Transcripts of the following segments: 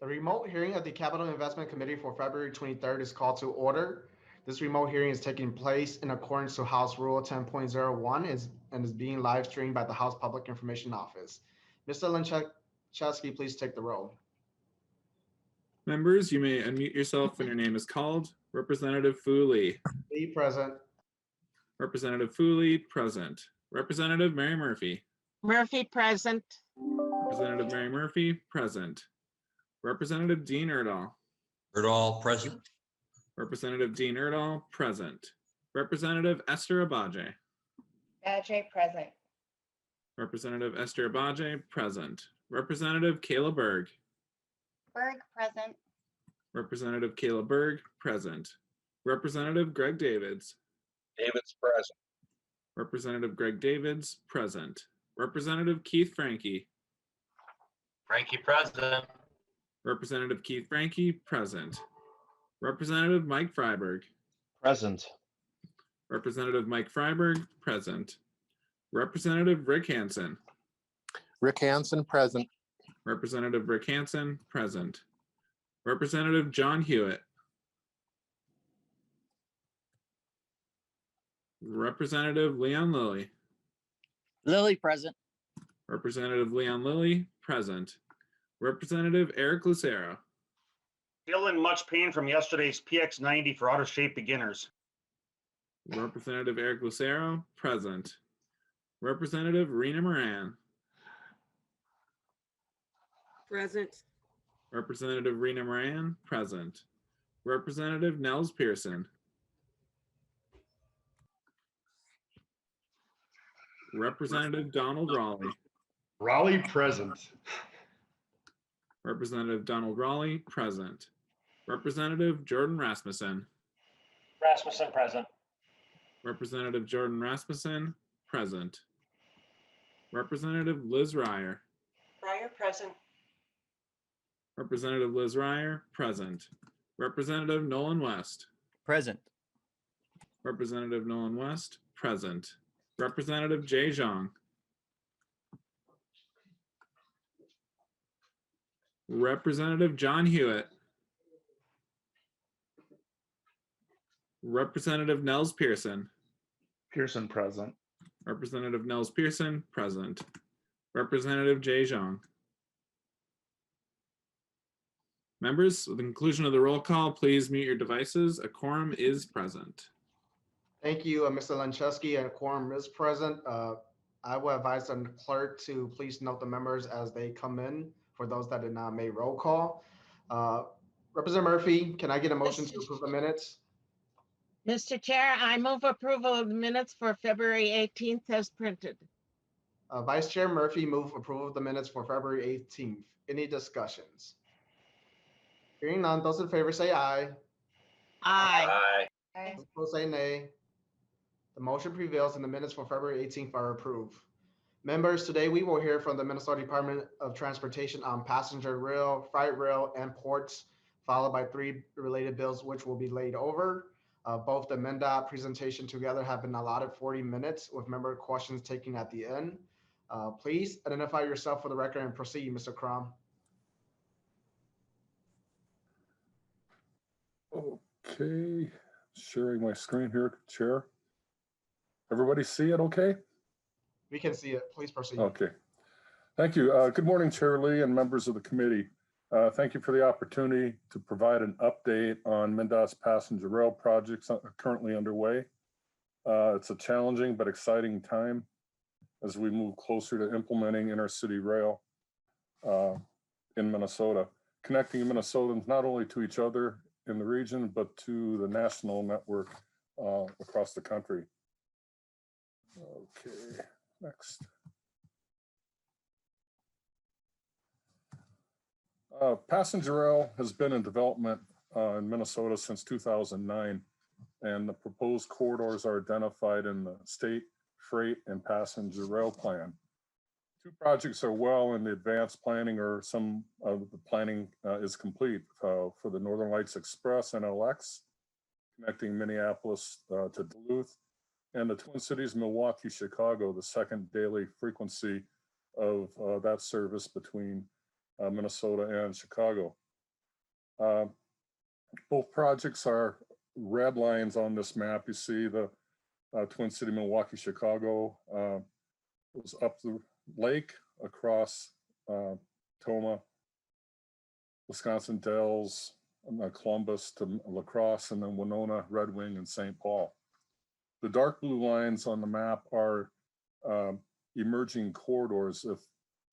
The remote hearing of the Capital Investment Committee for February 23rd is called to order. This remote hearing is taking place in accordance to House Rule 10.01 and is being live streamed by the House Public Information Office. Mr. Lanchewski, please take the roll. Members, you may unmute yourself when your name is called. Representative Fooley. Be present. Representative Fooley, present. Representative Mary Murphy. Murphy, present. Representative Mary Murphy, present. Representative Dean Erdahl. Erdahl, present. Representative Dean Erdahl, present. Representative Esther Abaje. Abaje, present. Representative Esther Abaje, present. Representative Kayla Berg. Berg, present. Representative Kayla Berg, present. Representative Greg Davids. Davids, present. Representative Greg Davids, present. Representative Keith Frankie. Frankie, present. Representative Keith Frankie, present. Representative Mike Freiberg. Present. Representative Mike Freiberg, present. Representative Rick Hansen. Rick Hansen, present. Representative Rick Hansen, present. Representative John Hewitt. Representative Leon Lilly. Lilly, present. Representative Leon Lilly, present. Representative Eric Lucero. Still in much pain from yesterday's PX90 for out of shape beginners. Representative Eric Lucero, present. Representative Rena Moran. Present. Representative Rena Moran, present. Representative Nels Pearson. Representative Donald Raleigh. Raleigh, present. Representative Donald Raleigh, present. Representative Jordan Rasmussen. Rasmussen, present. Representative Jordan Rasmussen, present. Representative Liz Ryer. Ryer, present. Representative Liz Ryer, present. Representative Nolan West. Present. Representative Nolan West, present. Representative Jay Zhang. Representative John Hewitt. Representative Nels Pearson. Pearson, present. Representative Nels Pearson, present. Representative Jay Zhang. Members, with the conclusion of the roll call, please mute your devices. A quorum is present. Thank you, Mr. Lanchewski. A quorum is present. I will advise the clerk to please note the members as they come in for those that did not make roll call. Representative Murphy, can I get a motion to approve the minutes? Mr. Chair, I move approval of the minutes for February 18th as printed. Vice Chair Murphy, move approval of the minutes for February 18th. Any discussions? Hearing none, those in favor say aye. Aye. Aye. Those opposed say nay. The motion prevails and the minutes for February 18th are approved. Members, today we will hear from the Minnesota Department of Transportation on passenger rail, freight rail, and ports, followed by 3 related bills which will be laid over. Both the MnDOT presentation together have been allotted 40 minutes with member questions taken at the end. Please identify yourself for the record and proceed, Mr. Crum. Okay, sharing my screen here, Chair. Everybody see it okay? We can see it. Please proceed. Okay. Thank you. Good morning, Chair Lee and members of the committee. Thank you for the opportunity to provide an update on MnDOT's passenger rail projects currently underway. It's a challenging but exciting time as we move closer to implementing intercity rail in Minnesota, connecting Minnesotans not only to each other in the region, but to the national network across the country. Okay, next. Passenger rail has been in development in Minnesota since 2009, and the proposed corridors are identified in the state freight and passenger rail plan. 2 projects are well in the advanced planning, or some of the planning is complete for the Northern Lights Express NLX, connecting Minneapolis to Duluth, and the Twin Cities, Milwaukee, Chicago, the second daily frequency of that service between Minnesota and Chicago. Both projects are red lines on this map. You see the Twin City, Milwaukee, Chicago was up the lake across Toma, Wisconsin Dells, Columbus to La Crosse, and then Winona, Red Wing, and St. Paul. The dark blue lines on the map are emerging corridors. If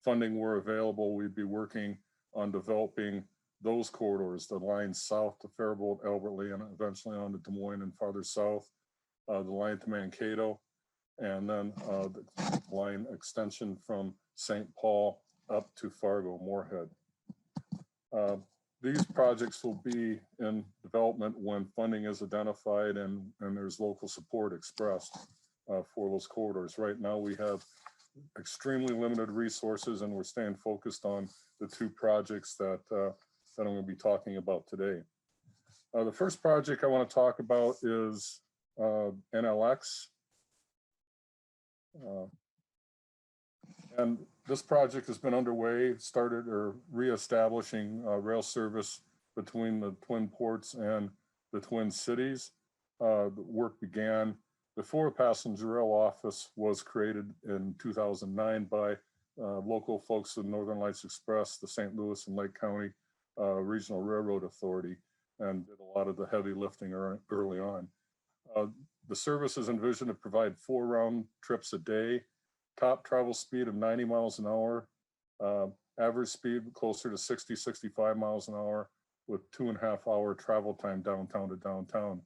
funding were available, we'd be working on developing those corridors, the lines south to Faribault, Albert Lee, and eventually on to Des Moines and farther south, the line to Mankato, and then the line extension from St. Paul up to Fargo, Moorhead. These projects will be in development when funding is identified and there's local support expressed for those corridors. Right now, we have extremely limited resources, and we're staying focused on the two projects that I'm going to be talking about today. The first project I want to talk about is NLX. And this project has been underway, started or reestablishing rail service between the Twin Ports and the Twin Cities. The work began before a passenger rail office was created in 2009 by local folks in Northern Lights Express, the St. Louis and Lake County Regional Railroad Authority, and did a lot of the heavy lifting early on. The service is envisioned to provide 4 round trips a day, top travel speed of 90 miles an hour, average speed closer to 60, 65 miles an hour, with 2.5 hour travel time downtown to downtown.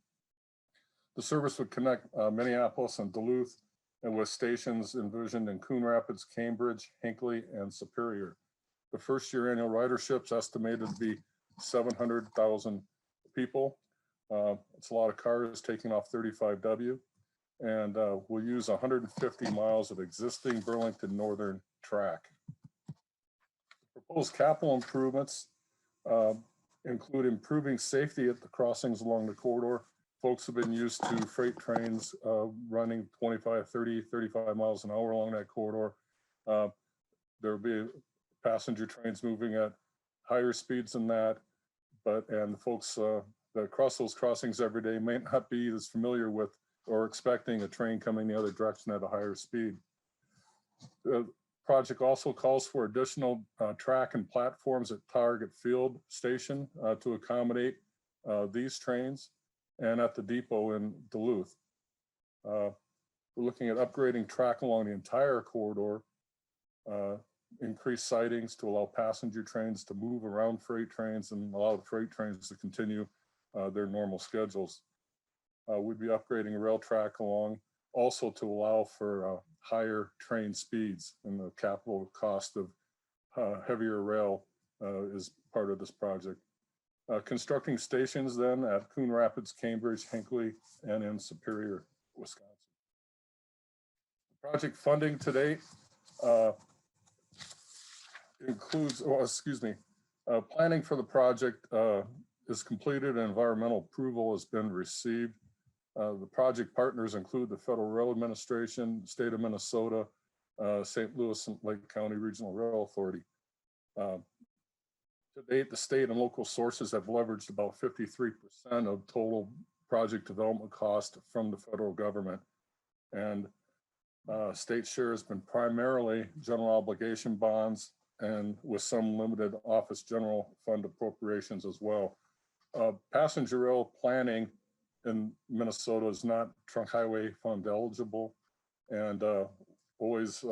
The service would connect Minneapolis and Duluth, and with stations envisioned in Coon Rapids, Cambridge, Hinckley, and Superior. The first year annual ridership's estimated to be 700,000 people. It's a lot of cars taking off 35W, and we'll use 150 miles of existing Burlington Northern track. Proposed capital improvements include improving safety at the crossings along the corridor. Folks have been used to freight trains running 25, 30, 35 miles an hour along that corridor. There'll be passenger trains moving at higher speeds than that, and folks that cross those crossings every day may not be as familiar with or expecting a train coming the other direction at a higher speed. The project also calls for additional track and platforms at Target Field Station to accommodate these trains, and at the depot in Duluth. We're looking at upgrading track along the entire corridor, increase sidings to allow passenger trains to move around freight trains and allow the freight trains to continue their normal schedules. We'd be upgrading rail track along also to allow for higher train speeds, and the capital cost of heavier rail is part of this project. Constructing stations then at Coon Rapids, Cambridge, Hinckley, and in Superior, Wisconsin. Project funding to date includes, planning for the project is completed and environmental approval has been received. The project partners include the Federal Rail Administration, the state of Minnesota, St. Louis and Lake County Regional Rail Authority. To date, the state and local sources have leveraged about 53% of total project development cost from the federal government. And state share has been primarily general obligation bonds and with some limited office general fund appropriations as well. Passenger rail planning in Minnesota is not trunk highway fund eligible, and always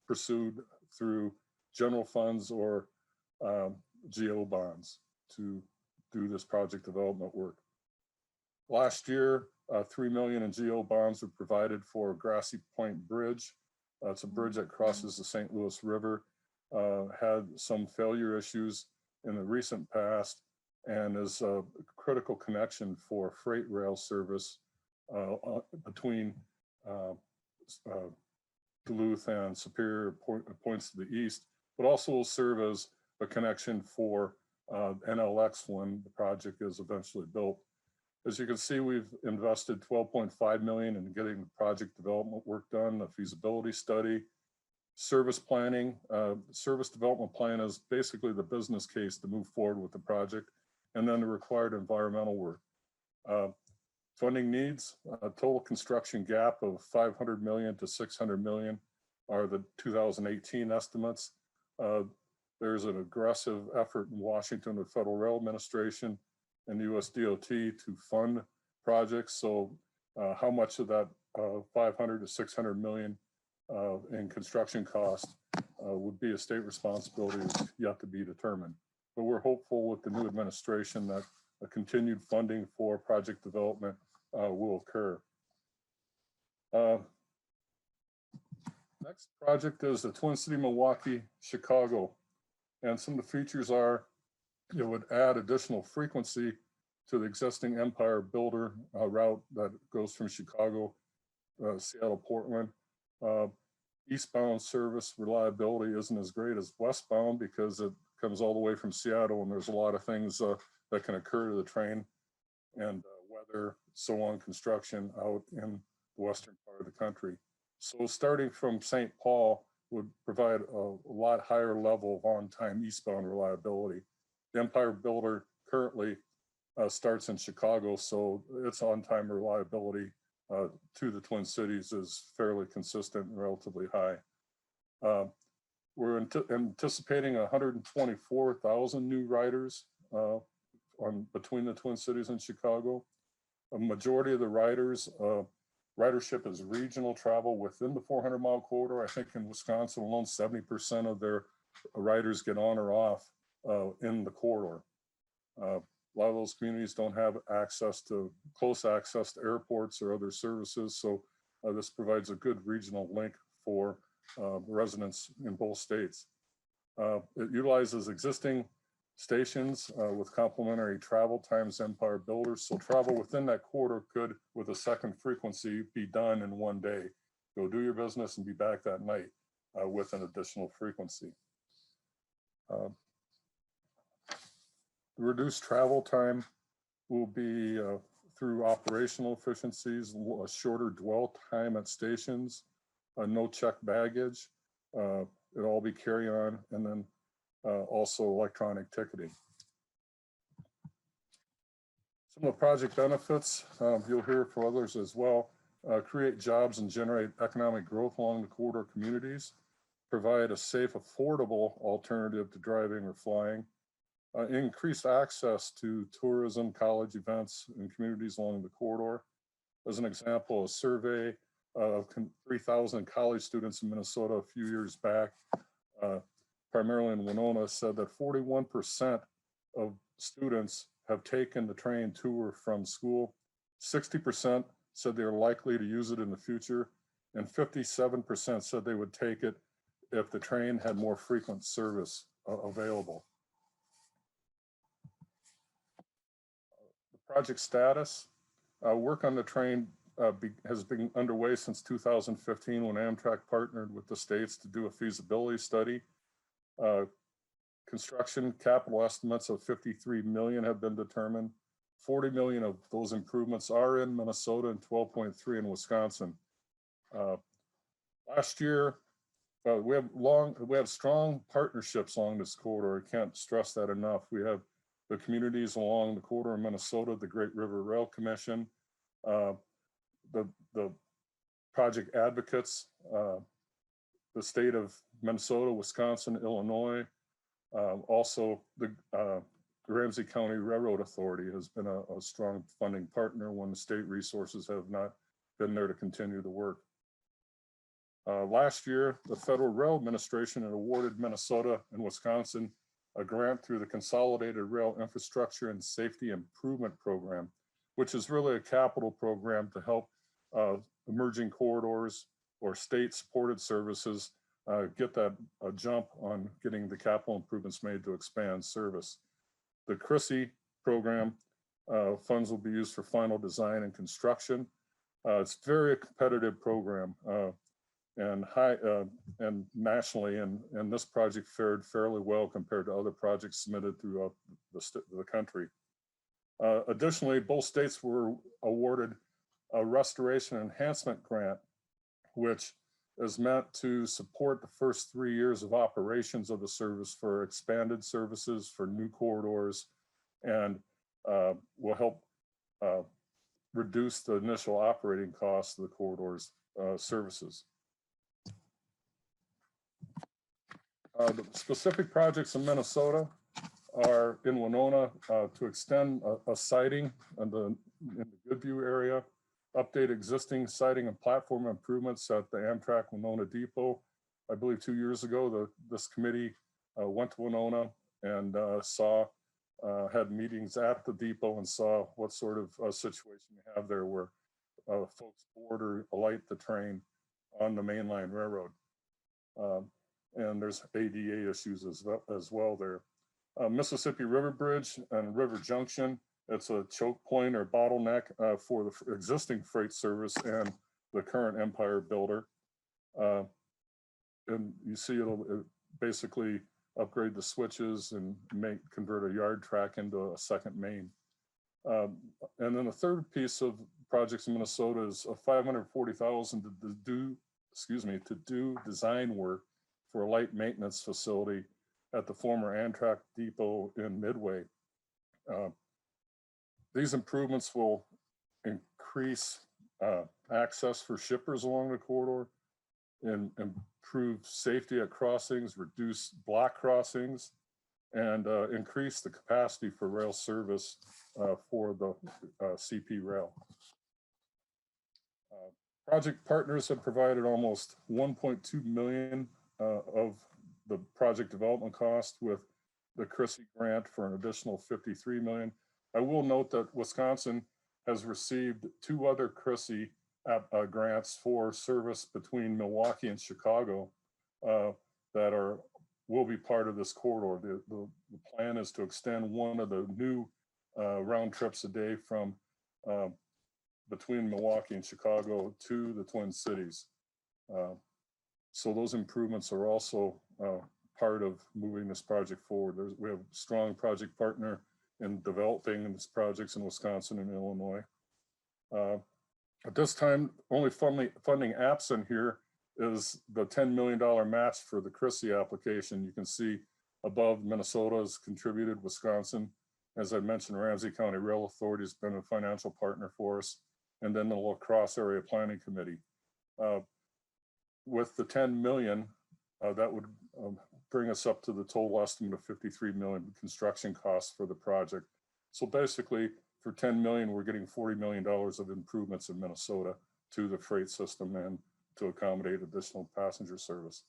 pursued through general funds or GO bonds to do this project development work. Last year, $3 million in GO bonds were provided for Grassy Point Bridge. It's a bridge that crosses the St. Louis River, had some failure issues in the recent past, and is a critical connection for freight rail service between Duluth and Superior points to the east, but also will serve as a connection for NLX when the project is eventually built. As you can see, we've invested $12.5 million in getting the project development work done, a feasibility study, service planning. Service development plan is basically the business case to move forward with the project. and then the required environmental work. Funding needs, a total construction gap of 500 million to 600 million are the 2018 estimates. There's an aggressive effort in Washington with Federal Rail Administration and US DOT to fund projects. So how much of that 500 to 600 million in construction cost would be a state responsibility is yet to be determined. But we're hopeful with the new administration that a continued funding for project development will occur. Next project is the Twin City, Milwaukee, Chicago. And some of the features are it would add additional frequency to the existing Empire Builder route that goes from Chicago, Seattle, Portland. Eastbound service reliability isn't as great as westbound because it comes all the way from Seattle, and there's a lot of things that can occur to the train, and weather, so on, construction out in the western part of the country. So starting from St. Paul would provide a lot higher level of on-time eastbound reliability. The Empire Builder currently starts in Chicago, so its on-time reliability to the Twin Cities is fairly consistent and relatively high. We're anticipating 124,000 new riders between the Twin Cities and Chicago. A majority of the riders, ridership is regional travel within the 400-mile corridor. I think in Wisconsin alone, 70% of their riders get on or off in the corridor. A lot of those communities don't have close access to airports or other services, so this provides a good regional link for residents in both states. It utilizes existing stations with complementary travel times Empire Builders, so travel within that corridor could, with a second frequency, be done in one day. Go do your business and be back that night with an additional frequency. The reduced travel time will be through operational efficiencies, a shorter dwell time at stations, no checked baggage, it'll all be carry-on, and then also electronic ticketing. Some of the project benefits, you'll hear from others as well, create jobs and generate economic growth along the corridor communities, provide a safe, affordable alternative to driving or flying, increased access to tourism, college events, and communities along the corridor. As an example, a survey of 3,000 college students in Minnesota a few years back, primarily in Winona, said that 41% of students have taken the train to or from school. 60% said they're likely to use it in the future, and 57% said they would take it if the train had more frequent service available. The project status, work on the train has been underway since 2015 when Amtrak partnered with the states to do a feasibility study. Construction capital estimates of 53 million have been determined. 40 million of those improvements are in Minnesota and 12.3 in Wisconsin. Last year, we have strong partnerships along this corridor. I can't stress that enough. We have the communities along the corridor in Minnesota, the Great River Rail Commission, the project advocates, the state of Minnesota, Wisconsin, Illinois, also the Ramsey County Railroad Authority has been a strong funding partner when the state resources have not been there to continue the work. Last year, the Federal Rail Administration had awarded Minnesota and Wisconsin a grant through the Consolidated Rail Infrastructure and Safety Improvement Program, which is really a capital program to help emerging corridors or state-supported services get that jump on getting the capital improvements made to expand service. The CRISI program funds will be used for final design and construction. It's very competitive program and nationally, and this project fared fairly well compared to other projects submitted throughout the country. Additionally, both states were awarded a restoration enhancement grant, which is meant to support the first 3 years of operations of the service for expanded services, for new corridors, and will help reduce the initial operating costs of the corridor's services. The specific projects in Minnesota are in Winona to extend a siding in the Goodview area, update existing siding and platform improvements at the Amtrak Winona Depot. I believe 2 years ago, this committee went to Winona and had meetings at the depot and saw what sort of situation you have there where folks board or alight the train on the mainline railroad. And there's ADA issues as well there. Mississippi River Bridge and River Junction, it's a choke point or bottleneck for the existing freight service and the current Empire builder. And you see it'll basically upgrade the switches and convert a yard track into a second main. And then the third piece of projects in Minnesota is a $540,000 to do design work for a light maintenance facility at the former Amtrak depot in Midway. These improvements will increase access for shippers along the corridor and improve safety at crossings, reduce block crossings, and increase the capacity for rail service for the CP rail. Project partners have provided almost 1.2 million of the project development cost, with the CRISI grant for an additional 53 million. I will note that Wisconsin has received 2 other CRISI grants for service between Milwaukee and Chicago that will be part of this corridor. The plan is to extend one of the new round trips a day from between Milwaukee and Chicago to the Twin Cities. So those improvements are also part of moving this project forward. We have a strong project partner in developing these projects in Wisconsin and Illinois. At this time, only funding absent here is the $10 million match for the CRISI application. You can see above, Minnesota has contributed, Wisconsin, as I mentioned, Ramsey County Rail Authority has been a financial partner for us, and then the La Crosse Area Planning Committee. With the 10 million, that would bring us up to the total estimate of 53 million construction costs for the project. So basically, for 10 million, we're getting $40 million of improvements in Minnesota to the freight system and to accommodate additional passenger service.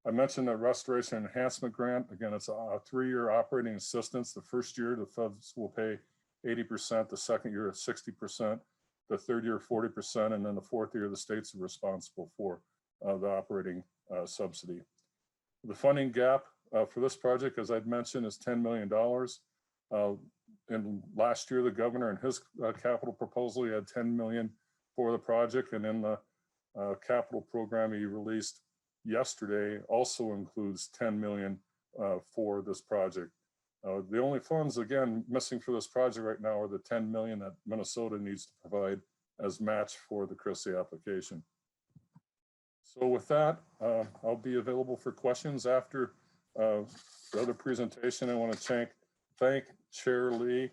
I mentioned the Restoration Enhancement Grant. Again, it's a 3-year operating assistance. The first year, the feds will pay 80%, the second year, 60%, the third year, 40%, and then the fourth year, the states are responsible for the operating subsidy. The funding gap for this project, as I'd mentioned, is $10 million. And last year, the governor in his capital proposal, he had 10 million for the project, and in the capital program he released yesterday also includes 10 million for this project. The only funds, again, missing for this project right now are the 10 million that Minnesota needs to provide as match for the CRISI application. So with that, I'll be available for questions after the other presentation. I want to thank Chair Lee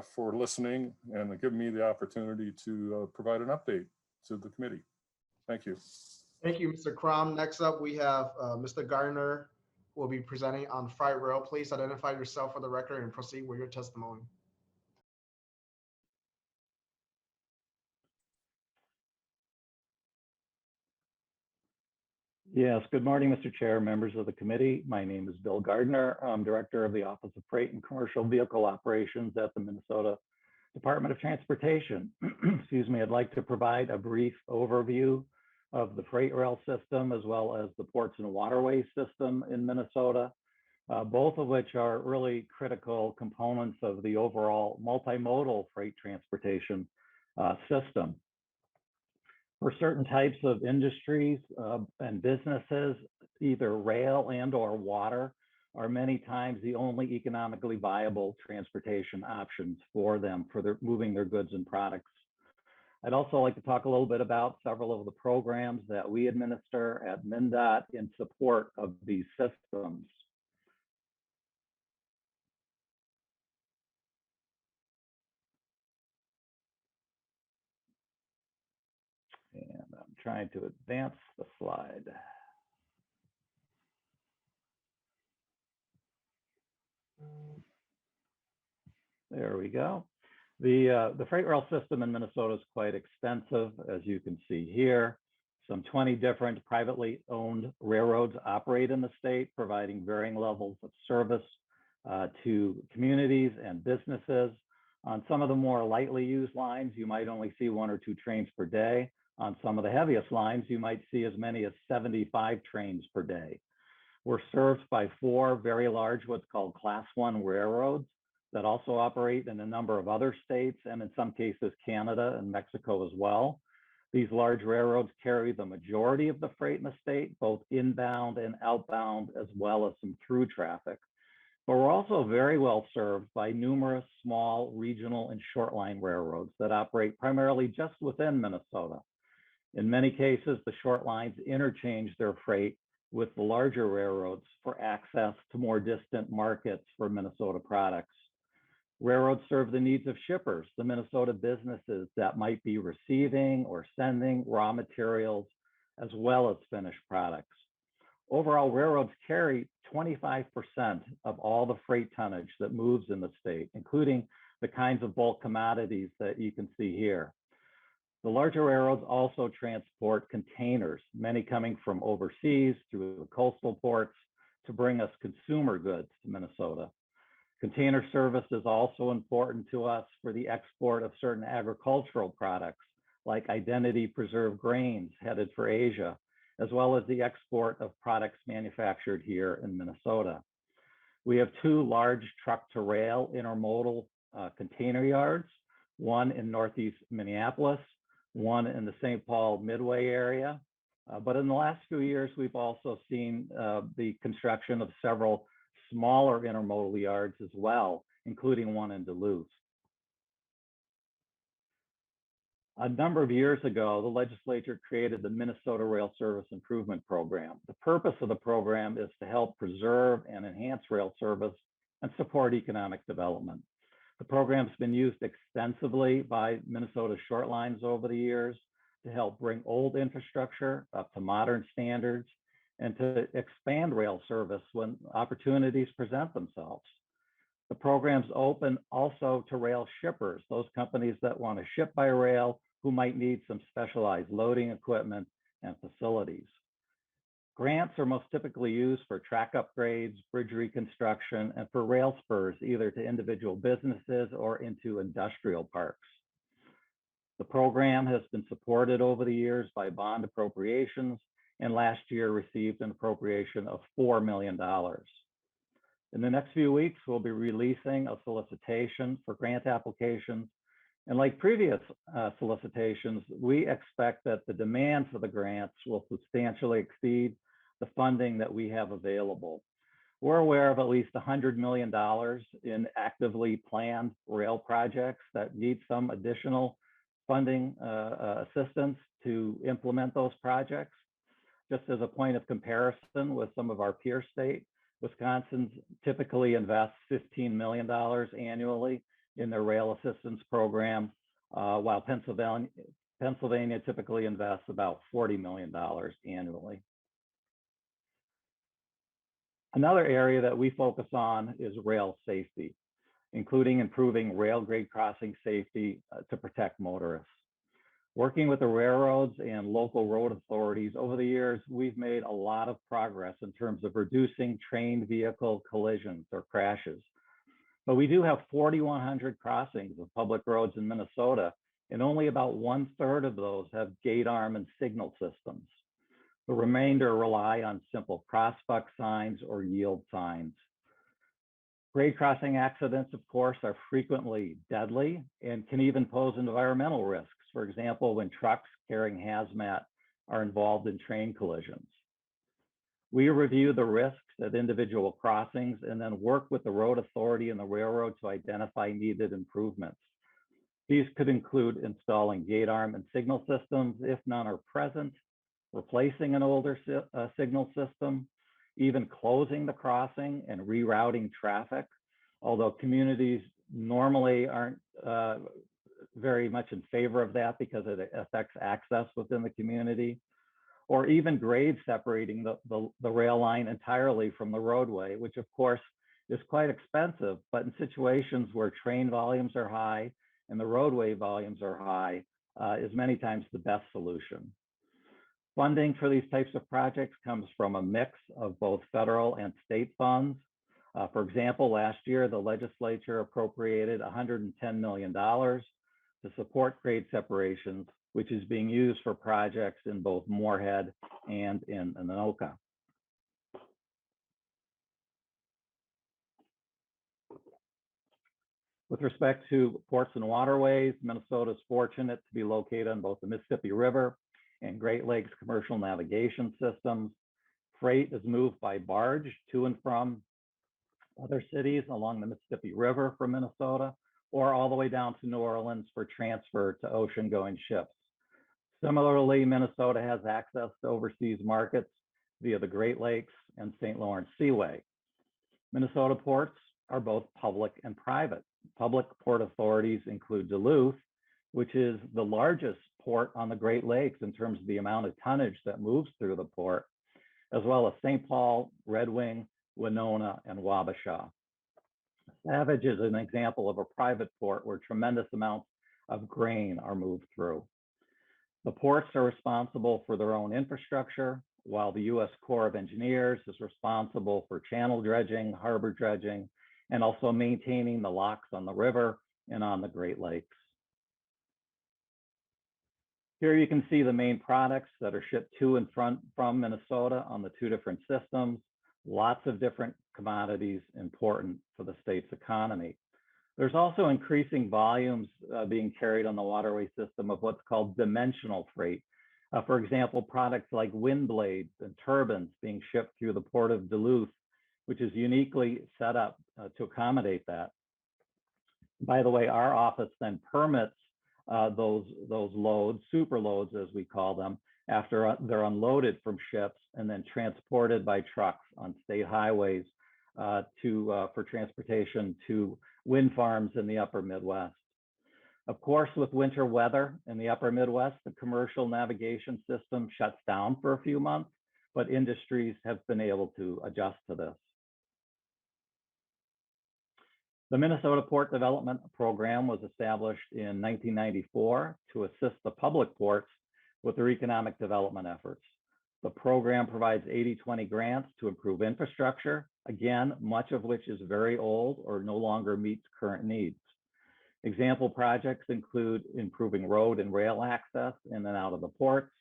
for listening and giving me the opportunity to provide an update to the committee. Thank you. Thank you, Mr. Crum. Next up, we have Mr. Gardner, who will be presenting on Freight Rail. Please identify yourself for the record and proceed with your testimony. Yes, good morning, Mr. Chair, members of the committee. My name is Bill Gardner. I'm Director of the Office of Freight and Commercial Vehicle Operations at the Minnesota Department of Transportation. Excuse me, I'd like to provide a brief overview of the freight rail system as well as the ports and waterways system in Minnesota, both of which are really critical components of the overall multimodal freight transportation system. For certain types of industries and businesses, either rail and or water are many times the only economically viable transportation options for them for moving their goods and products. I'd also like to talk a little bit about several of the programs that we administer at MnDOT in support of these systems. trying to advance the slide. There we go. The freight rail system in Minnesota is quite extensive, as you can see here. Some 20 different privately owned railroads operate in the state, providing varying levels of service to communities and businesses. On some of the more lightly used lines, you might only see 1 or 2 trains per day. On some of the heaviest lines, you might see as many as 75 trains per day. We're served by 4 very large, what's called Class 1 railroads that also operate in a number of other states and in some cases Canada and Mexico as well. These large railroads carry the majority of the freight in the state, both inbound and outbound, as well as some through traffic. But we're also very well served by numerous small regional and short line railroads that operate primarily just within Minnesota. In many cases, the short lines interchange their freight with the larger railroads for access to more distant markets for Minnesota products. Railroads serve the needs of shippers, the Minnesota businesses that might be receiving or sending raw materials, as well as finished products. Overall, railroads carry 25% of all the freight tonnage that moves in the state, including the kinds of bulk commodities that you can see here. The larger railroads also transport containers, many coming from overseas through the coastal ports to bring us consumer goods to Minnesota. Container service is also important to us for the export of certain agricultural products like identity preserved grains headed for Asia, as well as the export of products manufactured here in Minnesota. We have 2 large truck to rail intermodal container yards, one in Northeast Minneapolis, one in the St. Paul Midway area. But in the last few years, we've also seen the construction of several smaller intermodal yards as well, including one in Duluth. A number of years ago, the legislature created the Minnesota Rail Service Improvement Program. The purpose of the program is to help preserve and enhance rail service and support economic development. The program's been used extensively by Minnesota short lines over the years to help bring old infrastructure up to modern standards and to expand rail service when opportunities present themselves. The program's open also to rail shippers, those companies that want to ship by rail who might need some specialized loading equipment and facilities. Grants are most typically used for track upgrades, bridge reconstruction, and for rail spurs, either to individual businesses or into industrial parks. The program has been supported over the years by bond appropriations, and last year received an appropriation of $4 million. In the next few weeks, we'll be releasing a solicitation for grant applications. And like previous solicitations, we expect that the demand for the grants will substantially exceed the funding that we have available. We're aware of at least $100 million in actively planned rail projects that need some additional funding assistance to implement those projects. Just as a point of comparison with some of our peer states, Wisconsin typically invests $15 million annually in their rail assistance program, while Pennsylvania typically invests about $40 million annually. Another area that we focus on is rail safety, including improving rail grade crossing safety to protect motorists. Working with the railroads and local road authorities over the years, we've made a lot of progress in terms of reducing train vehicle collisions or crashes. But we do have 4,100 crossings of public roads in Minnesota, and only about 1/3 of those have gate arm and signal systems. The remainder rely on simple crossbuck signs or yield signs. Grade crossing accidents, of course, are frequently deadly and can even pose environmental risks. For example, when trucks carrying hazmat are involved in train collisions. We review the risks at individual crossings and then work with the road authority and the railroad to identify needed improvements. These could include installing gate arm and signal systems if none are present, replacing an older signal system, even closing the crossing and rerouting traffic. Although communities normally aren't very much in favor of that because it affects access within the community, or even grade separating the rail line entirely from the roadway, which of course is quite expensive, but in situations where train volumes are high and the roadway volumes are high, is many times the best solution. Funding for these types of projects comes from a mix of both federal and state funds. For example, last year, the legislature appropriated $110 million to support grade separations, which is being used for projects in both Moorhead and in Anoka. With respect to ports and waterways, Minnesota is fortunate to be located on both the Mississippi River and Great Lakes commercial navigation systems. Freight is moved by barge to and from other cities along the Mississippi River from Minnesota, or all the way down to New Orleans for transfer to ocean-going ships. Similarly, Minnesota has access to overseas markets via the Great Lakes and St. Lawrence Seaway. Minnesota ports are both public and private. Public port authorities include Duluth, which is the largest port on the Great Lakes in terms of the amount of tonnage that moves through the port, as well as St. Paul, Red Wing, Winona, and Wabasha. Savage is an example of a private port where tremendous amounts of grain are moved through. The ports are responsible for their own infrastructure, while the U.S. Corps of Engineers is responsible for channel dredging, harbor dredging, and also maintaining the locks on the river and on the Great Lakes. Here you can see the main products that are shipped to and from Minnesota on the two different systems. Lots of different commodities important for the state's economy. There's also increasing volumes being carried on the waterway system of what's called dimensional freight. For example, products like wind blades and turbines being shipped through the port of Duluth, which is uniquely set up to accommodate that. By the way, our office then permits those loads, super loads as we call them, after they're unloaded from ships and then transported by trucks on state highways for transportation to wind farms in the upper Midwest. Of course, with winter weather in the upper Midwest, the commercial navigation system shuts down for a few months, but industries have been able to adjust to this. The Minnesota Port Development Program was established in 1994 to assist the public ports with their economic development efforts. The program provides 80-20 grants to improve infrastructure, again, much of which is very old or no longer meets current needs. Example projects include improving road and rail access in and out of the ports,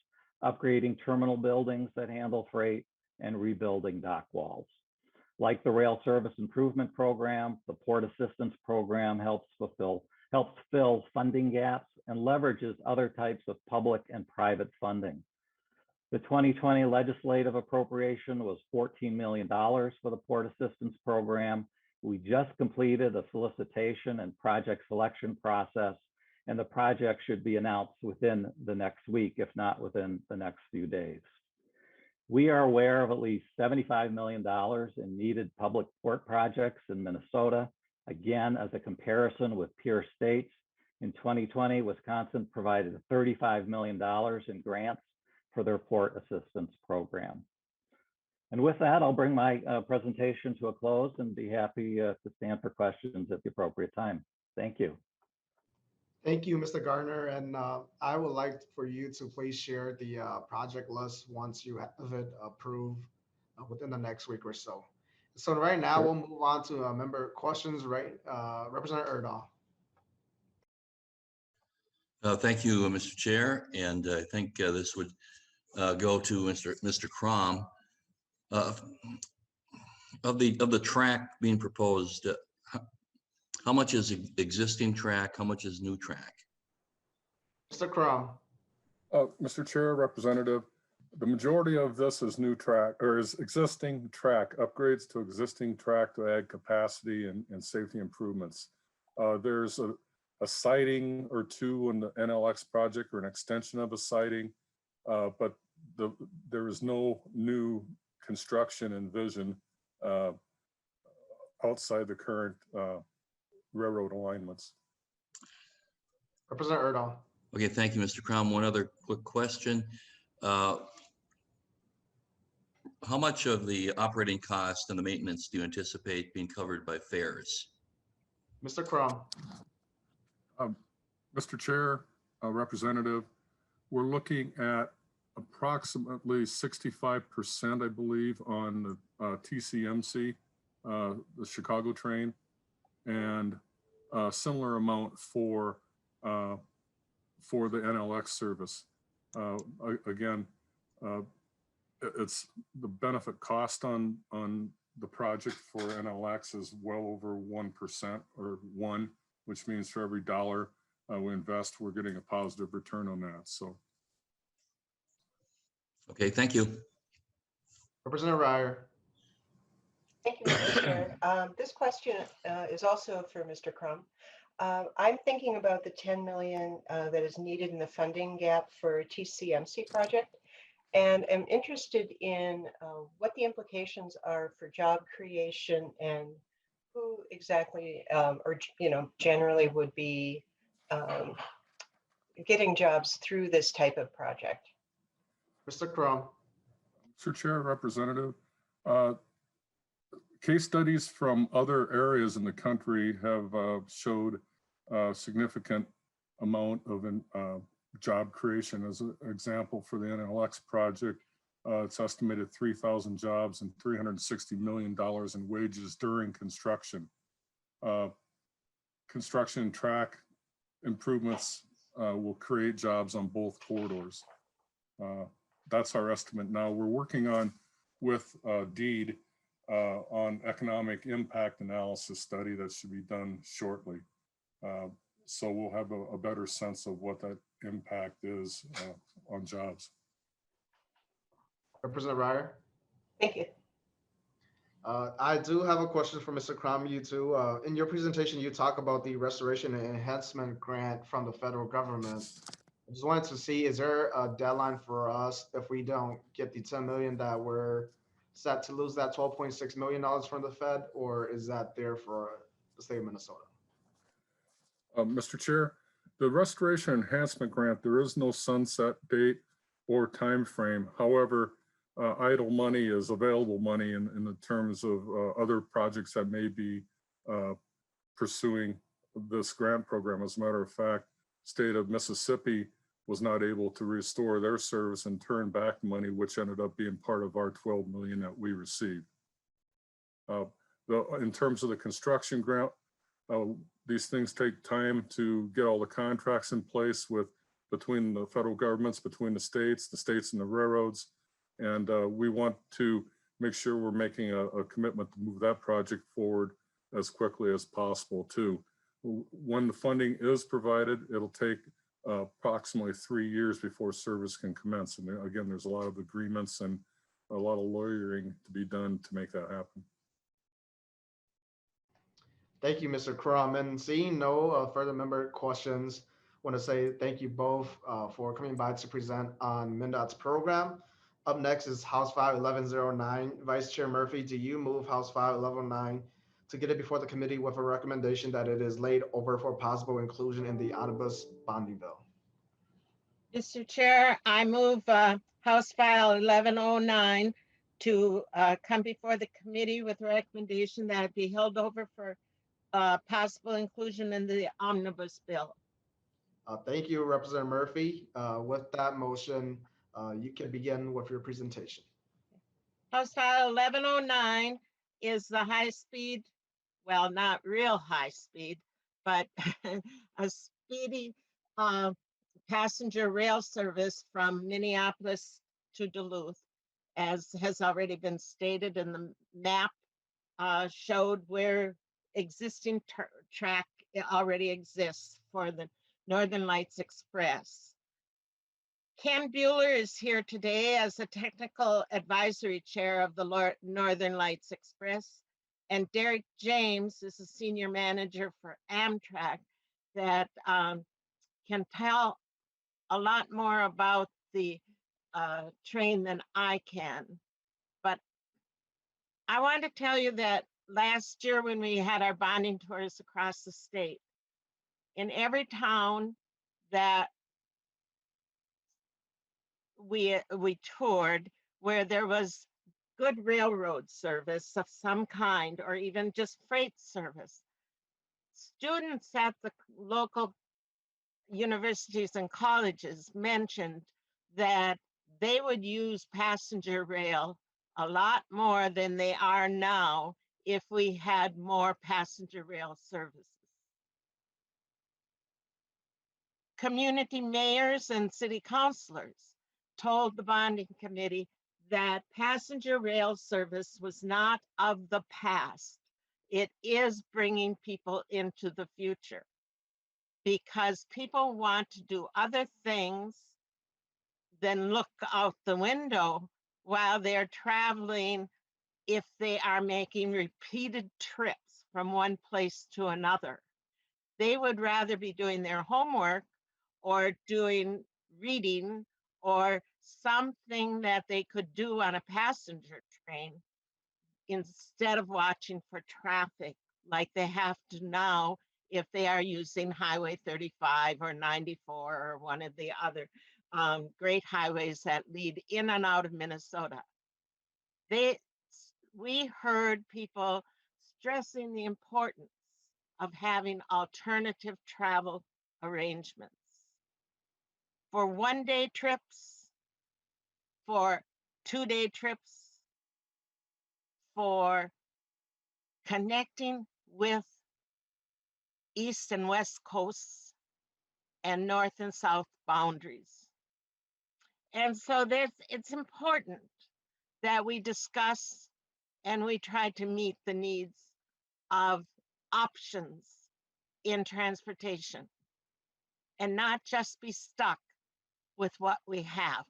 upgrading terminal buildings that handle freight, and rebuilding dock walls. Like the Rail Service Improvement Program, the Port Assistance Program helps fill funding gaps and leverages other types of public and private funding. The 2020 legislative appropriation was $14 million for the Port Assistance Program. We just completed a solicitation and project selection process, and the project should be announced within the next week, if not within the next few days. We are aware of at least $75 million in needed public port projects in Minnesota. Again, as a comparison with peer states, in 2020, Wisconsin provided $35 million in grants for their port assistance program. And with that, I'll bring my presentation to a close and be happy to stand for questions at the appropriate time. Thank you. Thank you, Mr. Gardner. And I would like for you to please share the project list once you have it approved within the next week or so. So right now, we'll move on to member questions, right? Representative Erdahl. Thank you, Mr. Chair. And I think this would go to Mr. Crom. Of the track being proposed, how much is existing track? How much is new track? Mr. Crom. Mr. Chair, Representative, the majority of this is new track or is existing track, upgrades to existing track to add capacity and safety improvements. There's a siding or two in the NLX project or an extension of a siding, but there is no new construction envisioned outside the current railroad alignments. Representative Erdahl. Okay, thank you, Mr. Crum. One other quick question. How much of the operating cost and the maintenance do you anticipate being covered by fares? Mr. Crum. Mr. Chair, Representative, we're looking at approximately 65%, I believe, on the TCMC, the Chicago train, and a similar amount for the NLX service. Again, it's the benefit cost on the project for NLX is well over 1% or 1, which means for every dollar we invest, we're getting a positive return on that. So. Okay, thank you. Representative Ryer. Thank you, Mr. Chair. This question is also for Mr. Crum. I'm thinking about the 10 million that is needed in the funding gap for TCMC project, and am interested in what the implications are for job creation and who exactly, or generally would be getting jobs through this type of project. Mr. Crum. Mr. Chair, Representative, case studies from other areas in the country have showed a significant amount of job creation. As an example, for the NLX project, it's estimated 3,000 jobs and $360 million in wages during construction. Construction track improvements will create jobs on both corridors. That's our estimate now. We're working on with DEED on economic impact analysis study that should be done shortly. So we'll have a better sense of what that impact is on jobs. Representative Ryer. Thank you. I do have a question for Mr. Crum. You too. In your presentation, you talk about the restoration and enhancement grant from the federal government. I just wanted to see, is there a deadline for us if we don't get the 10 million that we're set to lose that $12.6 million from the Fed, or is that there for the state of Minnesota? Mr. Chair, the restoration enhancement grant, there is no sunset date or time frame. However, idle money is available money in the terms of other projects that may be pursuing this grant program. As a matter of fact, state of Mississippi was not able to restore their service and turn back money, which ended up being part of our 12 million that we received. In terms of the construction grant, these things take time to get all the contracts in place between the federal governments, between the states and the railroads. And we want to make sure we're making a commitment to move that project forward as quickly as possible too. When the funding is provided, it'll take approximately 3 years before service can commence. And again, there's a lot of agreements and a lot of lawyering to be done to make that happen. Thank you, Mr. Crum. And seeing no further member questions, I want to say thank you both for coming by to present on MnDOT's program. Up next is House File 1109. Vice Chair Murphy, do you move House File 1109 to get it before the committee with a recommendation that it is laid over for possible inclusion in the omnibus bonding bill? Mr. Chair, I move House File 1109 to come before the committee with a recommendation that it be held over for possible inclusion in the omnibus bill. Thank you, Representative Murphy. With that motion, you can begin with your presentation. House File 1109 is the high-speed, well, not real high speed, but a speedy passenger rail service from Minneapolis to Duluth, as has already been stated in the map, showed where existing track already exists for the Northern Lights Express. Ken Bueller is here today as the technical advisory chair of the Northern Lights Express, and Derek James is a senior manager for Amtrak that can tell a lot more about the train than I can. But I want to tell you that last year when we had our bonding tours across the state, in every town that we toured where there was good railroad service of some kind, or even just freight service. Students at the local universities and colleges mentioned that they would use passenger rail a lot more than they are now if we had more passenger rail services. Community mayors and city councilors told the bonding committee that passenger rail service was not of the past. It is bringing people into the future because people want to do other things than look out the window while they're traveling if they are making repeated trips from one place to another. They would rather be doing their homework or doing reading or something that they could do on a passenger train instead of watching for traffic like they have to now if they are using Highway 35 or 94 or one of the other great highways that lead in and out of Minnesota. We heard people stressing the importance of having alternative travel arrangements for one-day trips, for two-day trips, for connecting with east and west coasts and north and south boundaries. And so it's important that we discuss and we try to meet the needs of options in transportation and not just be stuck with what we have.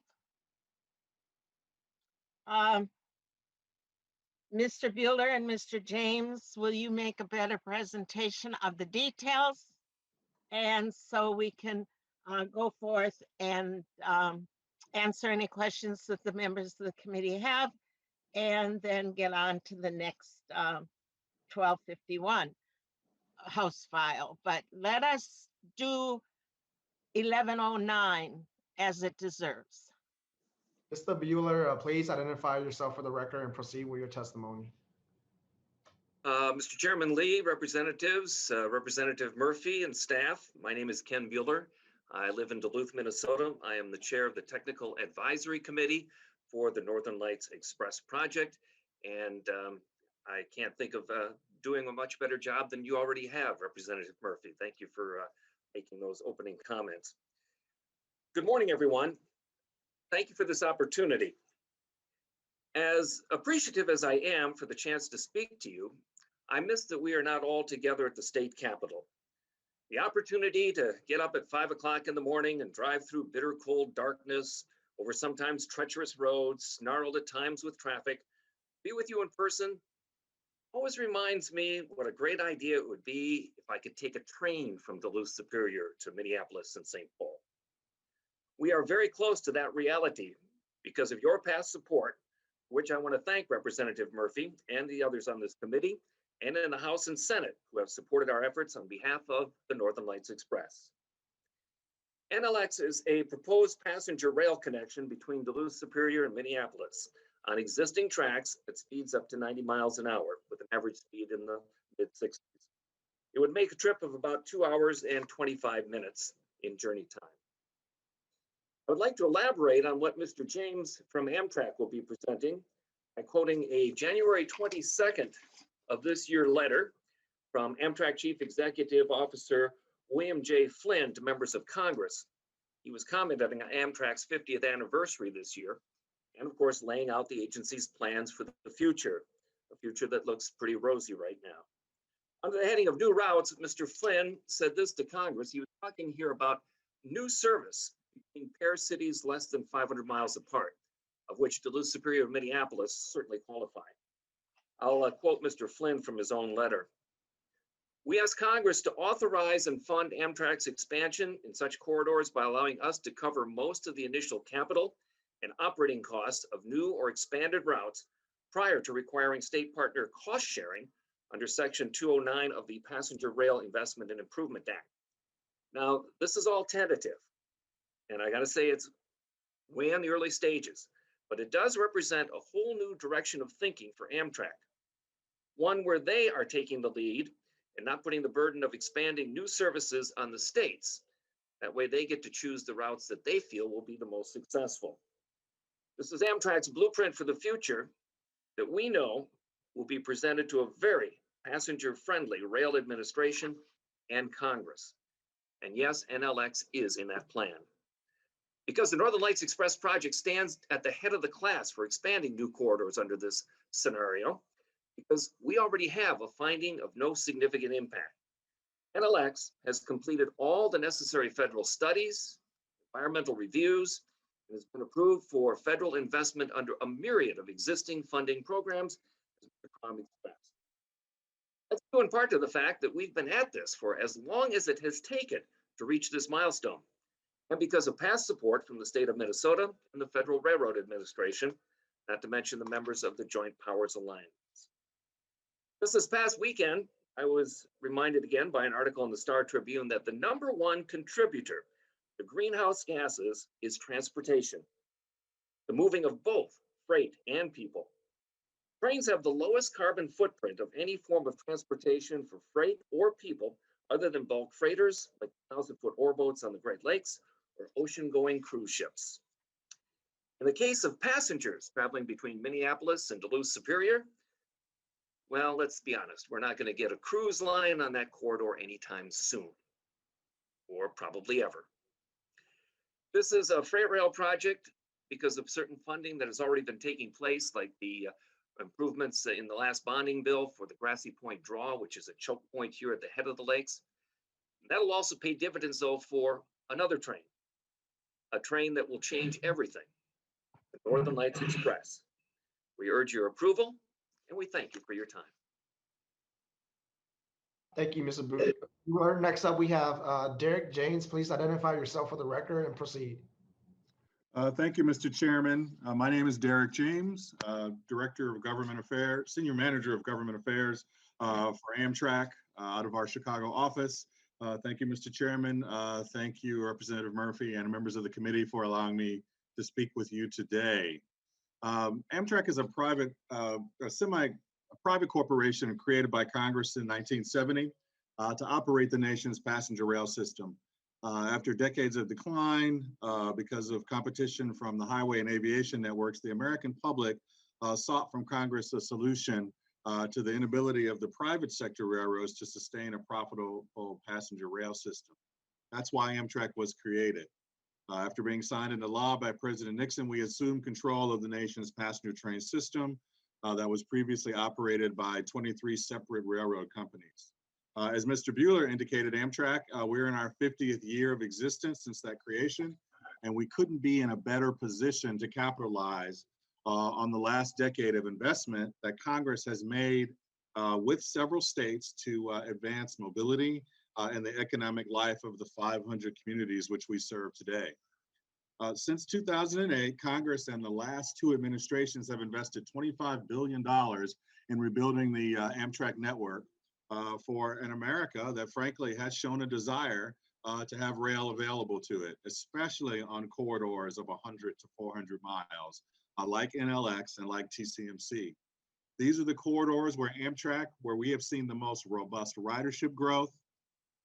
Mr. Bueller and Mr. James, will you make a better presentation of the details? And so we can go forth and answer any questions that the members of the committee have, and then get on to the next 1251 House file. But let us do 1109 as it deserves. Mr. Bueller, please identify yourself for the record and proceed with your testimony. Mr. Chairman Lee, representatives, Representative Murphy and staff, my name is Ken Bueller. I live in Duluth, Minnesota. I am the chair of the Technical Advisory Committee for the Northern Lights Express project. And I can't think of doing a much better job than you already have, Representative Murphy. Thank you for making those opening comments. Good morning, everyone. Thank you for this opportunity. As appreciative as I am for the chance to speak to you, I miss that we are not all together at the state capitol. The opportunity to get up at 5 o'clock in the morning and drive through bitter cold darkness over sometimes treacherous roads, snarled at times with traffic, be with you in person, always reminds me what a great idea it would be if I could take a train from Duluth Superior to Minneapolis and St. Paul. We are very close to that reality because of your past support, for which I want to thank Representative Murphy and the others on this committee and in the House and Senate who have supported our efforts on behalf of the Northern Lights Express. NLX is a proposed passenger rail connection between Duluth Superior and Minneapolis on existing tracks that speeds up to 90 miles an hour with an average speed in the mid-60s. It would make a trip of about 2 hours and 25 minutes in journey time. I would like to elaborate on what Mr. James from Amtrak will be presenting by quoting a January 22nd of this year letter from Amtrak Chief Executive Officer William J. Flynn to members of Congress. He was commenting on Amtrak's 50th anniversary this year, and of course, laying out the agency's plans for the future, a future that looks pretty rosy right now. Under the heading of new routes, Mr. Flynn said this to Congress. He was talking here about new service between pair cities less than 500 miles apart, of which Duluth Superior and Minneapolis certainly qualify. I'll quote Mr. Flynn from his own letter. We ask Congress to authorize and fund Amtrak's expansion in such corridors by allowing us to cover most of the initial capital and operating costs of new or expanded routes prior to requiring state partner cost sharing under Section 209 of the Passenger Rail Investment and Improvement Act. Now, this is all tentative, and I got to say it's way in the early stages, but it does represent a whole new direction of thinking for Amtrak, one where they are taking the lead and not putting the burden of expanding new services on the states. That way they get to choose the routes that they feel will be the most successful. This is Amtrak's blueprint for the future that we know will be presented to a very passenger-friendly rail administration and Congress. And yes, NLX is in that plan. Because the Northern Lights Express project stands at the head of the class for expanding new corridors under this scenario, because we already have a finding of no significant impact. NLX has completed all the necessary federal studies, environmental reviews, and has been approved for federal investment under a myriad of existing funding programs, as Mr. Crom expressed. That's due in part to the fact that we've been at this for as long as it has taken to reach this milestone, and because of past support from the state of Minnesota and the Federal Railroad Administration, not to mention the members of the Joint Powers Alliance. Just this past weekend, I was reminded again by an article in the Star Tribune that the #1 contributor to greenhouse gases is transportation, the moving of both freight and people. Trains have the lowest carbon footprint of any form of transportation for freight or people other than bulk freighters like 1,000-foot ore boats on the Great Lakes or ocean-going cruise ships. In the case of passengers traveling between Minneapolis and Duluth Superior, well, let's be honest, we're not going to get a cruise line on that corridor anytime soon, or probably ever. This is a freight rail project because of certain funding that has already been taking place, like the improvements in the last bonding bill for the Grassy Point Draw, which is a choke point here at the head of the lakes. That'll also pay dividends, though, for another train, a train that will change everything, the Northern Lights Express. We urge your approval, and we thank you for your time. Thank you, Mr. Brewer. Next up, we have Derek James. Please identify yourself for the record and proceed. Thank you, Mr. Chairman. My name is Derek James, Director of Government Affairs, Senior Manager of Government Affairs for Amtrak out of our Chicago office. Thank you, Mr. Chairman. Thank you, Representative Murphy and members of the committee for allowing me to speak with you today. Amtrak is a private corporation created by Congress in 1970 to operate the nation's passenger rail system. After decades of decline, because of competition from the highway and aviation networks, the American public sought from Congress a solution to the inability of the private sector railroads to sustain a profitable passenger rail system. That's why Amtrak was created. After being signed into law by President Nixon, we assumed control of the nation's passenger train system that was previously operated by 23 separate railroad companies. As Mr. Bueller indicated, Amtrak, we're in our 50th year of existence since that creation, and we couldn't be in a better position to capitalize on the last decade of investment that Congress has made with several states to advance mobility and the economic life of the 500 communities which we serve today. Since 2008, Congress and the last two administrations have invested $25 billion in rebuilding the Amtrak network for an America that frankly has shown a desire to have rail available to it, especially on corridors of 100 to 400 miles, like NLX and like TCMC. These are the corridors where we have seen the most robust ridership growth.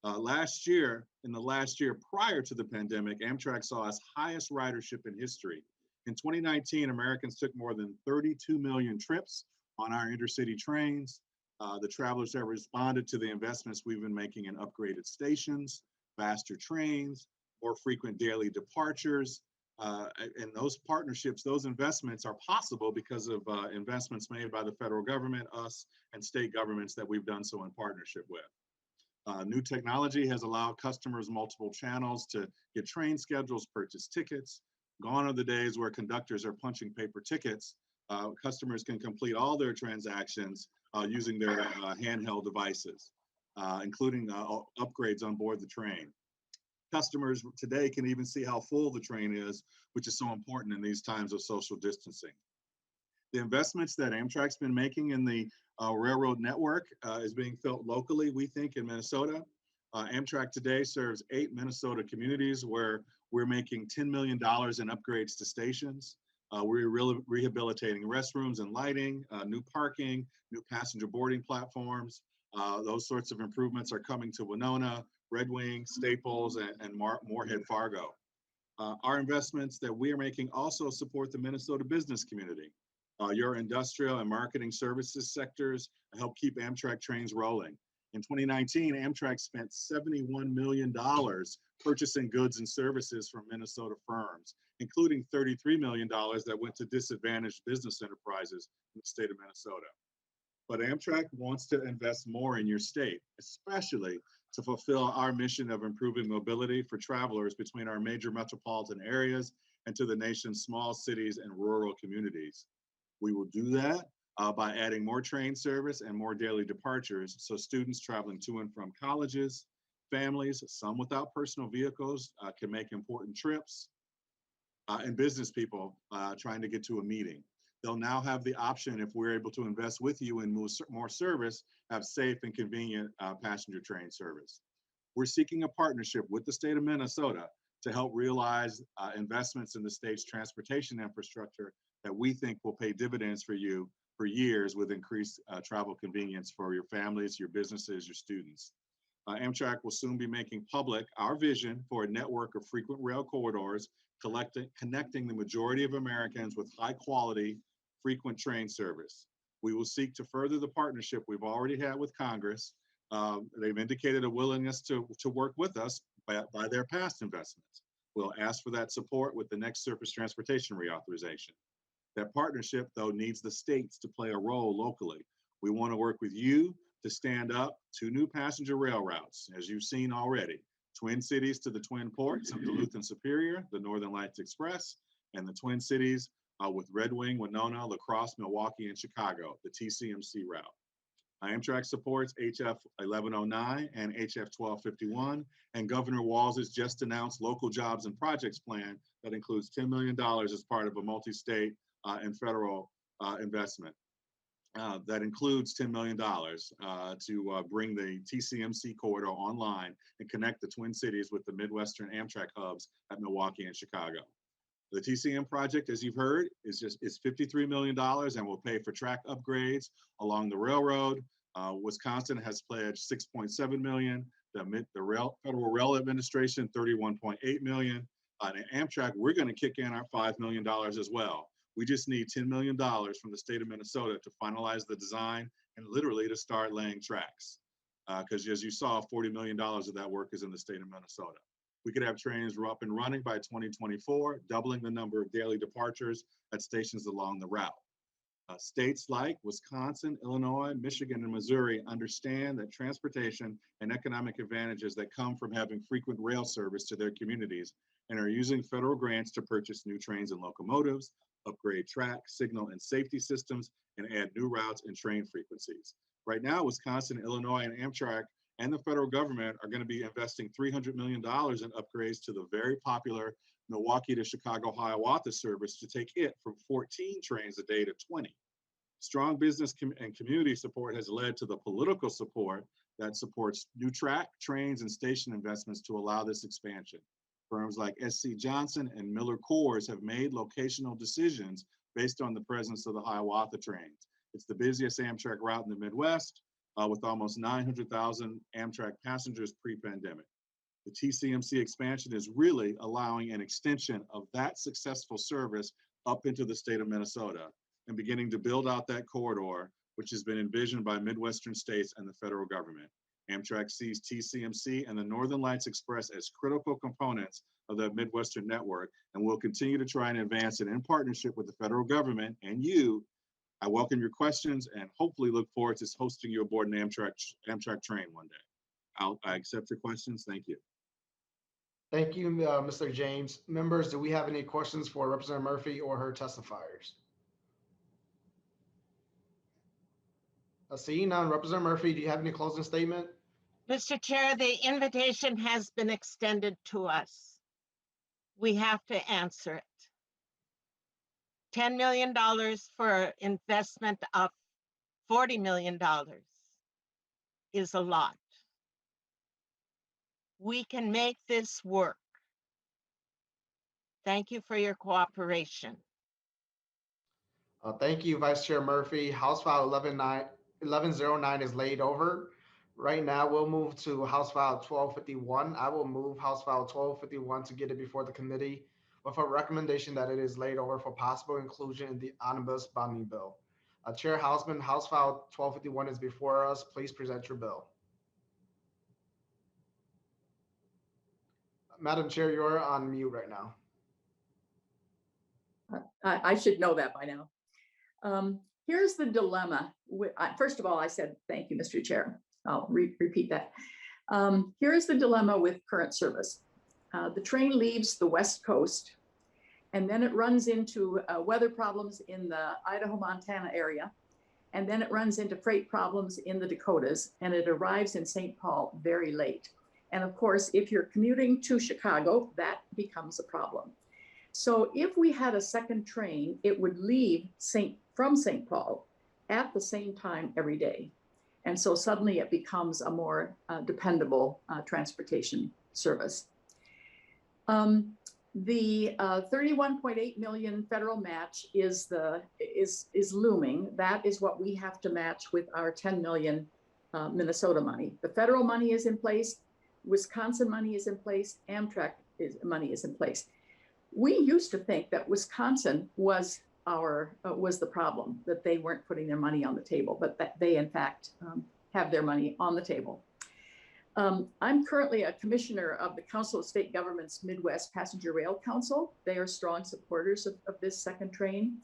In the last year prior to the pandemic, Amtrak saw its highest ridership in history. In 2019, Americans took more than 32 million trips on our intercity trains. The travelers have responded to the investments we've been making in upgraded stations, faster trains, more frequent daily departures. And those partnerships, those investments are possible because of investments made by the federal government, us, and state governments that we've done so in partnership with. New technology has allowed customers multiple channels to get train schedules, purchase tickets. Gone are the days where conductors are punching paper tickets. Customers can complete all their transactions using their handheld devices, including upgrades on board the train. Customers today can even see how full the train is, which is so important in these times of social distancing. The investments that Amtrak's been making in the railroad network is being felt locally, we think, in Minnesota. Amtrak today serves 8 Minnesota communities where we're making $10 million in upgrades to stations. We're rehabilitating restrooms and lighting, new parking, new passenger boarding platforms. Those sorts of improvements are coming to Winona, Red Wing, Staples, and Moorhead Fargo. Our investments that we are making also support the Minnesota business community. Your industrial and marketing services sectors help keep Amtrak trains rolling. In 2019, Amtrak spent $71 million purchasing goods and services from Minnesota firms, including $33 million that went to disadvantaged business enterprises in the state of Minnesota. But Amtrak wants to invest more in your state, especially to fulfill our mission of improving mobility for travelers between our major metropolitan areas and to the nation's small cities and rural communities. We will do that by adding more train service and more daily departures so students traveling to and from colleges, families, some without personal vehicles, can make important trips, and business people trying to get to a meeting. They'll now have the option, if we're able to invest with you in more service, have safe and convenient passenger train service. We're seeking a partnership with the state of Minnesota to help realize investments in the state's transportation infrastructure that we think will pay dividends for you for years with increased travel convenience for your families, your businesses, your students. Amtrak will soon be making public our vision for a network of frequent rail corridors connecting the majority of Americans with high quality, frequent train service. We will seek to further the partnership we've already had with Congress. They've indicated a willingness to work with us by their past investments. We'll ask for that support with the next surface transportation reauthorization. That partnership, though, needs the states to play a role locally. We want to work with you to stand up 2 new passenger rail routes, as you've seen already. Twin Cities to the Twin Ports of Duluth and Superior, the Northern Lights Express, and the Twin Cities with Red Wing, Winona, La Crosse, Milwaukee, and Chicago, the TCMC route. Amtrak supports HF 1109 and HF 1251, and Governor Walz has just announced local jobs and projects plan that includes $10 million as part of a multi-state and federal investment. That includes $10 million to bring the TCMC corridor online and connect the Twin Cities with the Midwestern Amtrak hubs at Milwaukee and Chicago. The TCM project, as you've heard, is $53 million and will pay for track upgrades along the railroad. Wisconsin has pledged $6.7 million. The Federal Rail Administration, $31.8 million. And Amtrak, we're going to kick in our $5 million as well. We just need $10 million from the state of Minnesota to finalize the design and literally to start laying tracks. Because as you saw, $40 million of that work is in the state of Minnesota. We could have trains up and running by 2024, doubling the number of daily departures at stations along the route. States like Wisconsin, Illinois, Michigan, and Missouri understand that transportation and economic advantages that come from having frequent rail service to their communities and are using federal grants to purchase new trains and locomotives, upgrade track, signal, and safety systems, and add new routes and train frequencies. Right now, Wisconsin, Illinois, and Amtrak and the federal government are going to be investing $300 million in upgrades to the very popular Milwaukee to Chicago Hiawatha service to take it from 14 trains a day to 20. Strong business and community support has led to the political support that supports new track, trains, and station investments to allow this expansion. Firms like SC Johnson and Miller Coors have made locational decisions based on the presence of the Hiawatha trains. It's the busiest Amtrak route in the Midwest, with almost 900,000 Amtrak passengers pre-pandemic. The TCMC expansion is really allowing an extension of that successful service up into the state of Minnesota and beginning to build out that corridor, which has been envisioned by Midwestern states and the federal government. Amtrak sees TCMC and the Northern Lights Express as critical components of the Midwestern network, and we'll continue to try and advance it in partnership with the federal government and you. I welcome your questions and hopefully look forward to hosting you aboard an Amtrak train one day. I accept your questions. Thank you. Thank you, Mr. James. Members, do we have any questions for Representative Murphy or her testifiers? Seeing none, Representative Murphy, do you have any closing statement? Mr. Chair, the invitation has been extended to us. We have to answer it. $10 million for investment of $40 million is a lot. We can make this work. Thank you for your cooperation. Thank you, Vice Chair Murphy. House File 1109 is laid over. Right now, we'll move to House File 1251. I will move House File 1251 to get it before the committee with a recommendation that it is laid over for possible inclusion in the omnibus bonding bill. Chair Hausman, House File 1251 is before us. Please present your bill. Madam Chair, you're on mute right now. I should know that by now. Here's the dilemma. First of all, I said, thank you, Mr. Chair. I'll repeat that. Here's the dilemma with current service. The train leaves the West Coast, and then it runs into weather problems in the Idaho-Montana area, and then it runs into freight problems in the Dakotas, and it arrives in St. Paul very late. And of course, if you're commuting to Chicago, that becomes a problem. So if we had a second train, it would leave from St. Paul at the same time every day. And so suddenly it becomes a more dependable transportation service. The 31.8 million federal match is looming. That is what we have to match with our 10 million Minnesota money. The federal money is in place, Wisconsin money is in place, Amtrak money is in place. We used to think that Wisconsin was the problem, that they weren't putting their money on the table, but that they in fact have their money on the table. I'm currently a commissioner of the Council of State Governments Midwest Passenger Rail Council. They are strong supporters of this second train.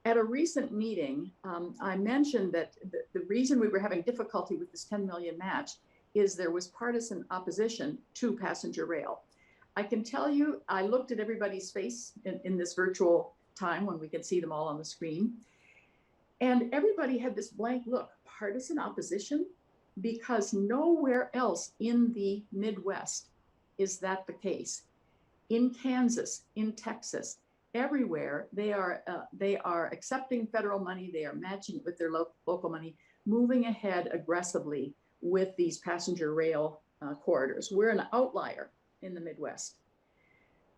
At a recent meeting, I mentioned that the reason we were having difficulty with this 10 million match is there was partisan opposition to passenger rail. I can tell you, I looked at everybody's face in this virtual time when we could see them all on the screen, and everybody had this blank look, partisan opposition, because nowhere else in the Midwest is that the case. In Kansas, in Texas, everywhere they are accepting federal money, they are matching it with their local money, moving ahead aggressively with these passenger rail corridors. We're an outlier in the Midwest.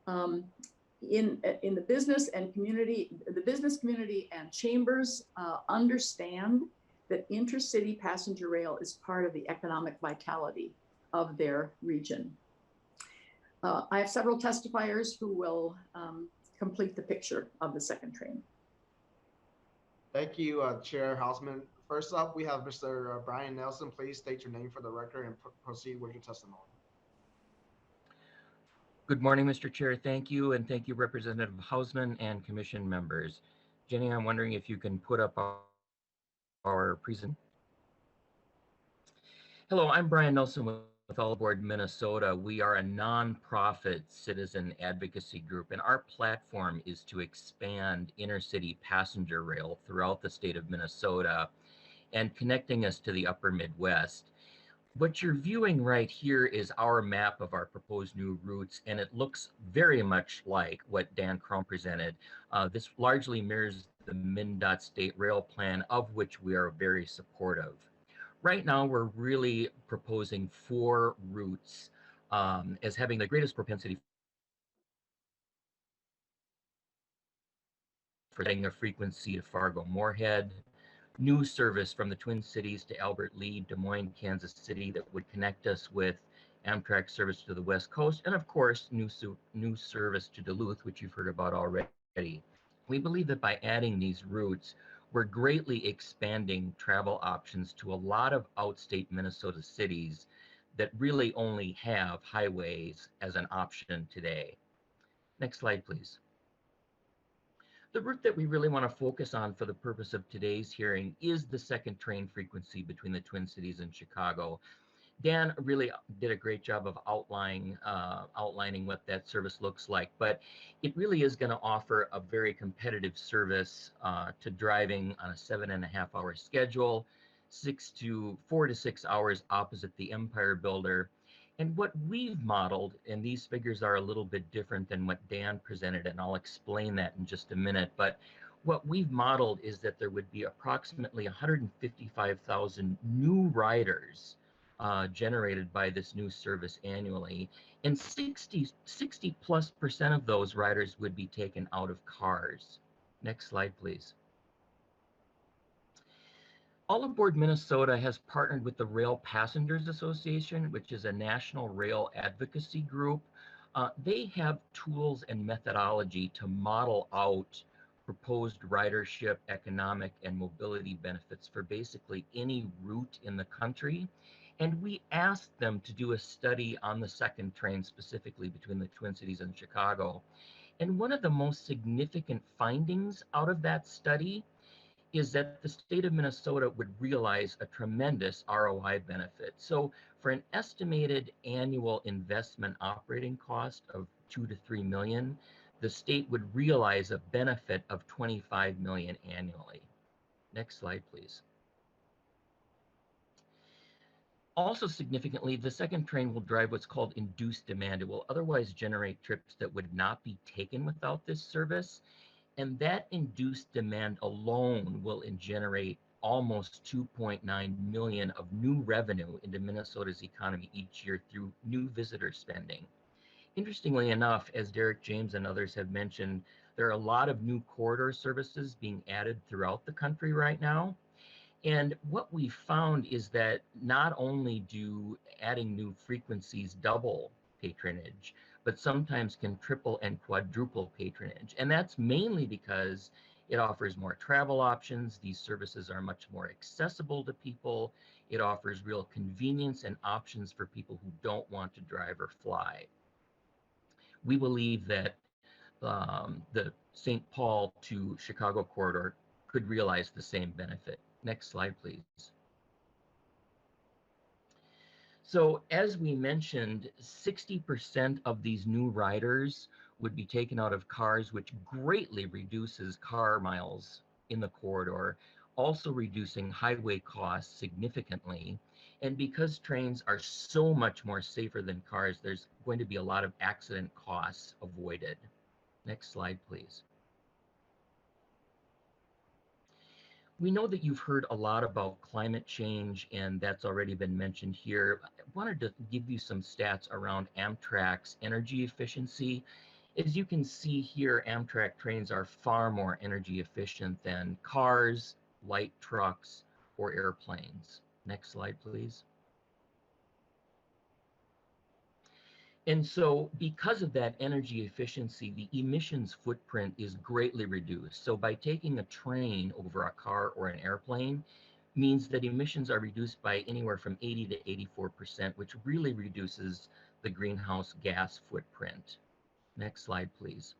In the business and community, the business community and chambers understand that intercity passenger rail is part of the economic vitality of their region. I have several testifiers who will complete the picture of the second train. Thank you, Chair Hausman. First up, we have Mr. Brian Nelson. Please state your name for the record and proceed with your testimony. Good morning, Mr. Chair. Thank you, and thank you, Representative Hausman and Commission members. Jenny, I'm wondering if you can put up our present. Hello, I'm Brian Nelson with All Aboard Minnesota. We are a nonprofit citizen advocacy group, and our platform is to expand intercity passenger rail throughout the state of Minnesota and connecting us to the upper Midwest. What you're viewing right here is our map of our proposed new routes, and it looks very much like what Dan Crum presented. This largely mirrors the MnDOT state rail plan, of which we are very supportive. Right now, we're really proposing 4 routes as having the greatest propensity for getting a frequency to Fargo-Moorhead, new service from the Twin Cities to Albert Lea, Des Moines, Kansas City that would connect us with Amtrak service to the West Coast, and of course, new service to Duluth, which you've heard about already. We believe that by adding these routes, we're greatly expanding travel options to a lot of outstate Minnesota cities that really only have highways as an option today. Next slide, please. The route that we really want to focus on for the purpose of today's hearing is the second train frequency between the Twin Cities and Chicago. Dan really did a great job of outlining what that service looks like, but it really is going to offer a very competitive service to driving on a 7.5-hour schedule, 4 to 6 hours opposite the Empire Builder. And what we've modeled, and these figures are a little bit different than what Dan presented, and I'll explain that in just a minute, but what we've modeled is that there would be approximately 155,000 new riders generated by this new service annually. And 60+% of those riders would be taken out of cars. Next slide, please. All Aboard Minnesota has partnered with the Rail Passengers Association, which is a national rail advocacy group. They have tools and methodology to model out proposed ridership, economic, and mobility benefits for basically any route in the country. And we asked them to do a study on the second train, specifically between the Twin Cities and Chicago. And one of the most significant findings out of that study is that the state of Minnesota would realize a tremendous ROI benefit. So for an estimated annual investment operating cost of $2 to $3 million, the state would realize a benefit of $25 million annually. Next slide, please. Also significantly, the second train will drive what's called induced demand. It will otherwise generate trips that would not be taken without this service. And that induced demand alone will generate almost 2.9 million of new revenue into Minnesota's economy each year through new visitor spending. Interestingly enough, as Derek James and others have mentioned, there are a lot of new corridor services being added throughout the country right now. And what we found is that not only do adding new frequencies double patronage, but sometimes can triple and quadruple patronage. And that's mainly because it offers more travel options. These services are much more accessible to people. It offers real convenience and options for people who don't want to drive or fly. We believe that the St. Paul to Chicago corridor could realize the same benefit. Next slide, please. So as we mentioned, 60% of these new riders would be taken out of cars, which greatly reduces car miles in the corridor, also reducing highway costs significantly. And because trains are so much more safer than cars, there's going to be a lot of accident costs avoided. Next slide, please. We know that you've heard a lot about climate change, and that's already been mentioned here. I wanted to give you some stats around Amtrak's energy efficiency. As you can see here, Amtrak trains are far more energy efficient than cars, light trucks, or airplanes. Next slide, please. And so because of that energy efficiency, the emissions footprint is greatly reduced. So by taking a train over a car or an airplane means that emissions are reduced by anywhere from 80 to 84%, which really reduces the greenhouse gas footprint. Next slide, please.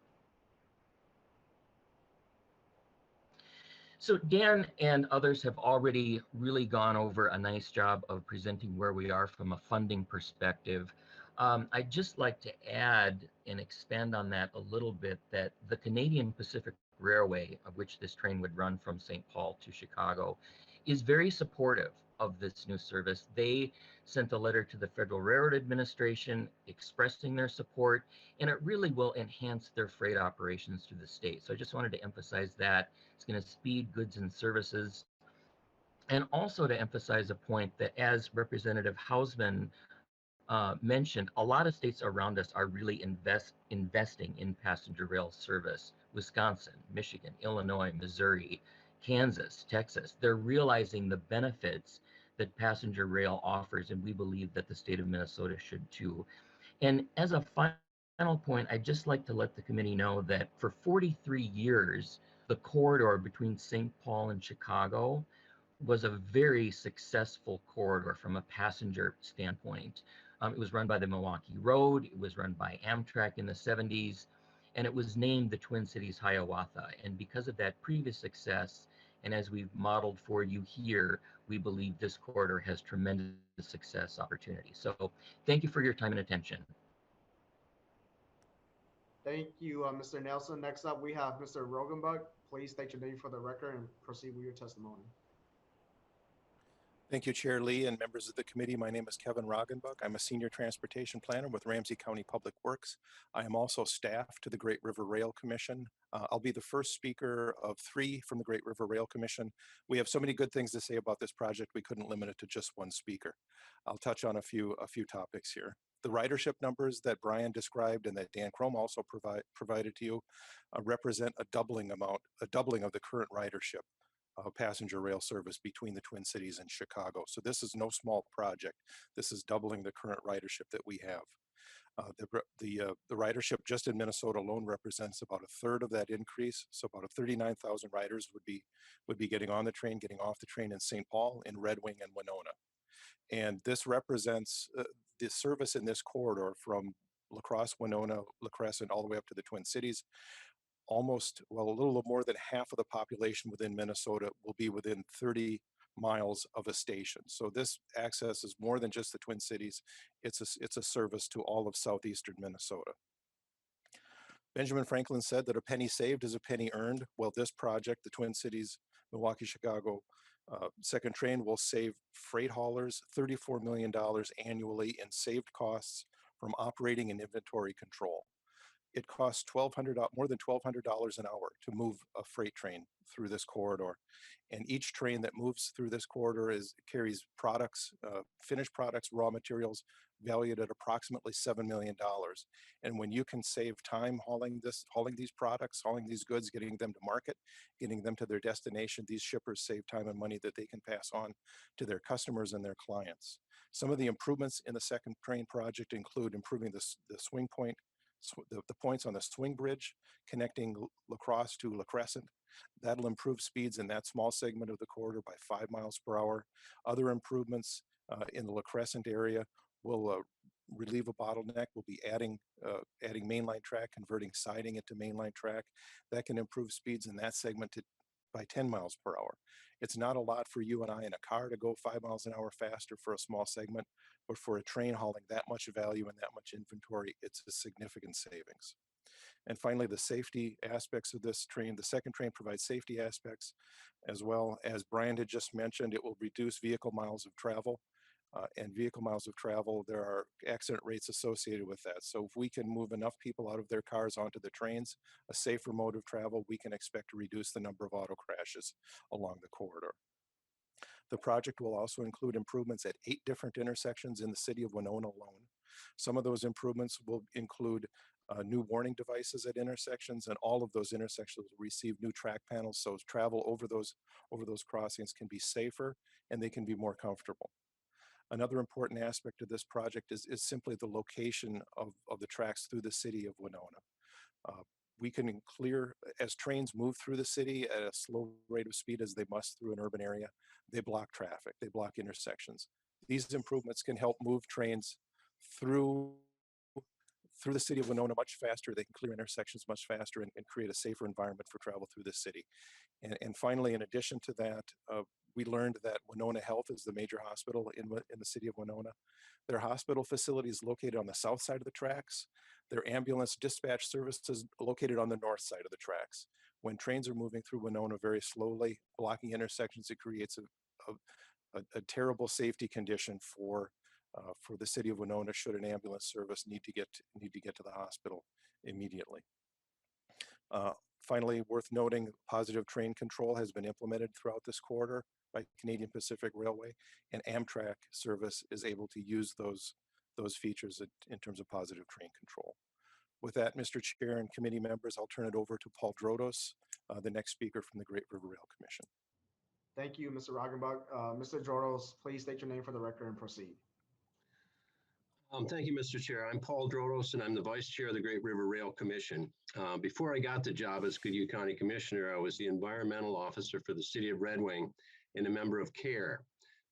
So Dan and others have already really gone over a nice job of presenting where we are from a funding perspective. I'd just like to add and expand on that a little bit, that the Canadian Pacific Railway, of which this train would run from St. Paul to Chicago, is very supportive of this new service. They sent a letter to the Federal Railroad Administration expressing their support, and it really will enhance their freight operations through the state. So I just wanted to emphasize that. It's going to speed goods and services, and also to emphasize a point that, as Representative Hausman mentioned, a lot of states around us are really investing in passenger rail service. Wisconsin, Michigan, Illinois, Missouri, Kansas, Texas. They're realizing the benefits that passenger rail offers, and we believe that the state of Minnesota should too. And as a final point, I'd just like to let the committee know that for 43 years, the corridor between St. Paul and Chicago was a very successful corridor from a passenger standpoint. It was run by the Milwaukee Road, it was run by Amtrak in the 70s, and it was named the Twin Cities Hiawatha. And because of that previous success, and as we've modeled for you here, we believe this corridor has tremendous success opportunity. So thank you for your time and attention. Thank you, Mr. Nelson. Next up, we have Mr. Rogenbuck. Please state your name for the record and proceed with your testimony. Thank you, Chair Lee and members of the committee. My name is Kevin Roggenbuck. I'm a senior transportation planner with Ramsey County Public Works. I am also staff to the Great River Rail Commission. I'll be the first speaker of 3 from the Great River Rail Commission. We have so many good things to say about this project, we couldn't limit it to just one speaker. I'll touch on a few topics here. The ridership numbers that Brian described and that Dan Chrome also provided to you represent a doubling of the current ridership passenger rail service between the Twin Cities and Chicago. So this is no small project. This is doubling the current ridership that we have. The ridership just in Minnesota alone represents about 1/3 of that increase. So about 39,000 riders would be getting on the train, getting off the train in St. Paul, in Red Wing, and Winona. And this represents the service in this corridor from La Crosse, Winona, La Crescent, all the way up to the Twin Cities. Almost, well, a little more than half of the population within Minnesota will be within 30 miles of a station. So this access is more than just the Twin Cities. It's a service to all of southeastern Minnesota. Benjamin Franklin said that a penny saved is a penny earned. Well, this project, the Twin Cities, Milwaukee, Chicago second train, will save freight haulers $34 million annually in saved costs from operating and inventory control. It costs more than $1,200 an hour to move a freight train through this corridor. And each train that moves through this corridor carries products, finished products, raw materials valued at approximately $7 million. And when you can save time hauling these products, hauling these goods, getting them to market, getting them to their destination, these shippers save time and money that they can pass on to their customers and their clients. Some of the improvements in the second train project include improving the swing point, the points on the swing bridge connecting La Crosse to La Crescent. That'll improve speeds in that small segment of the corridor by 5 miles per hour. Other improvements in the La Crescent area will relieve a bottleneck. We'll be adding mainline track, converting siding into mainline track. That can improve speeds in that segment by 10 miles per hour. It's not a lot for you and I in a car to go 5 miles an hour faster for a small segment, but for a train hauling that much value and that much inventory, it's a significant savings. And finally, the safety aspects of this train. The second train provides safety aspects as well. As Brian had just mentioned, it will reduce vehicle miles of travel. And vehicle miles of travel, there are accident rates associated with that. So if we can move enough people out of their cars onto the trains, a safer mode of travel, we can expect to reduce the number of auto crashes along the corridor. The project will also include improvements at 8 different intersections in the city of Winona alone. Some of those improvements will include new warning devices at intersections, and all of those intersections will receive new track panels, so travel over those crossings can be safer and they can be more comfortable. Another important aspect of this project is simply the location of the tracks through the city of Winona. We can clear, as trains move through the city at a slow rate of speed as they must through an urban area, they block traffic, they block intersections. These improvements can help move trains through the city of Winona much faster. They can clear intersections much faster and create a safer environment for travel through the city. And finally, in addition to that, we learned that Winona Health is the major hospital in the city of Winona. Their hospital facility is located on the south side of the tracks. Their ambulance dispatch service is located on the north side of the tracks. When trains are moving through Winona very slowly, blocking intersections, it creates a terrible safety condition for the city of Winona should an ambulance service need to get to the hospital immediately. Finally, worth noting, positive train control has been implemented throughout this corridor by Canadian Pacific Railway, and Amtrak service is able to use those features in terms of positive train control. With that, Mr. Chair and committee members, I'll turn it over to Paul Drodos, the next speaker from the Great River Rail Commission. Thank you, Mr. Roggenbuck. Mr. Drodos, please state your name for the record and proceed. Thank you, Mr. Chair. I'm Paul Drodos, and I'm the Vice Chair of the Great River Rail Commission. Before I got the job as Goodhue County Commissioner, I was the Environmental Officer for the City of Red Wing and a member of CARE,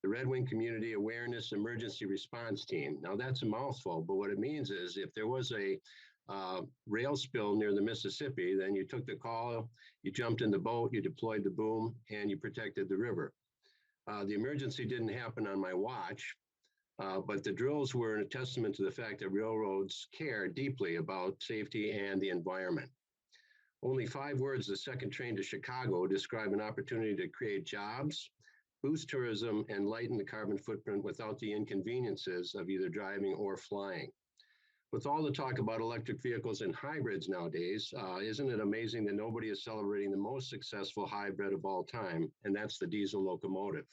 the Red Wing Community Awareness Emergency Response Team. Now, that's a mouthful, but what it means is if there was a rail spill near the Mississippi, then you took the call, you jumped in the boat, you deployed the boom, and you protected the river. The emergency didn't happen on my watch. But the drills were a testament to the fact that railroads care deeply about safety and the environment. Only 5 words, the second train to Chicago, describe an opportunity to create jobs, boost tourism, and lighten the carbon footprint without the inconveniences of either driving or flying. With all the talk about electric vehicles and hybrids nowadays, isn't it amazing that nobody is celebrating the most successful hybrid of all time, and that's the diesel locomotive.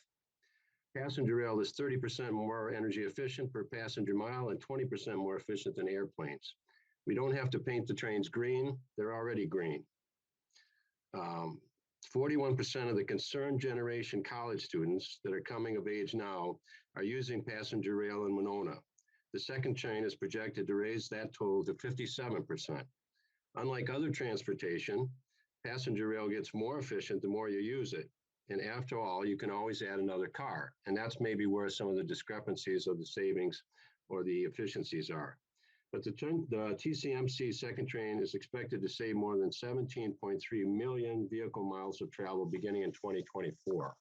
Passenger rail is 30% more energy efficient per passenger mile and 20% more efficient than airplanes. We don't have to paint the trains green, they're already green. 41% of the concerned generation college students that are coming of age now are using passenger rail in Winona. The second train is projected to raise that total to 57%. Unlike other transportation, passenger rail gets more efficient the more you use it. And after all, you can always add another car. And that's maybe where some of the discrepancies of the savings or the efficiencies are. But the TCMC second train is expected to save more than 17.3 million vehicle miles of travel beginning in 2024.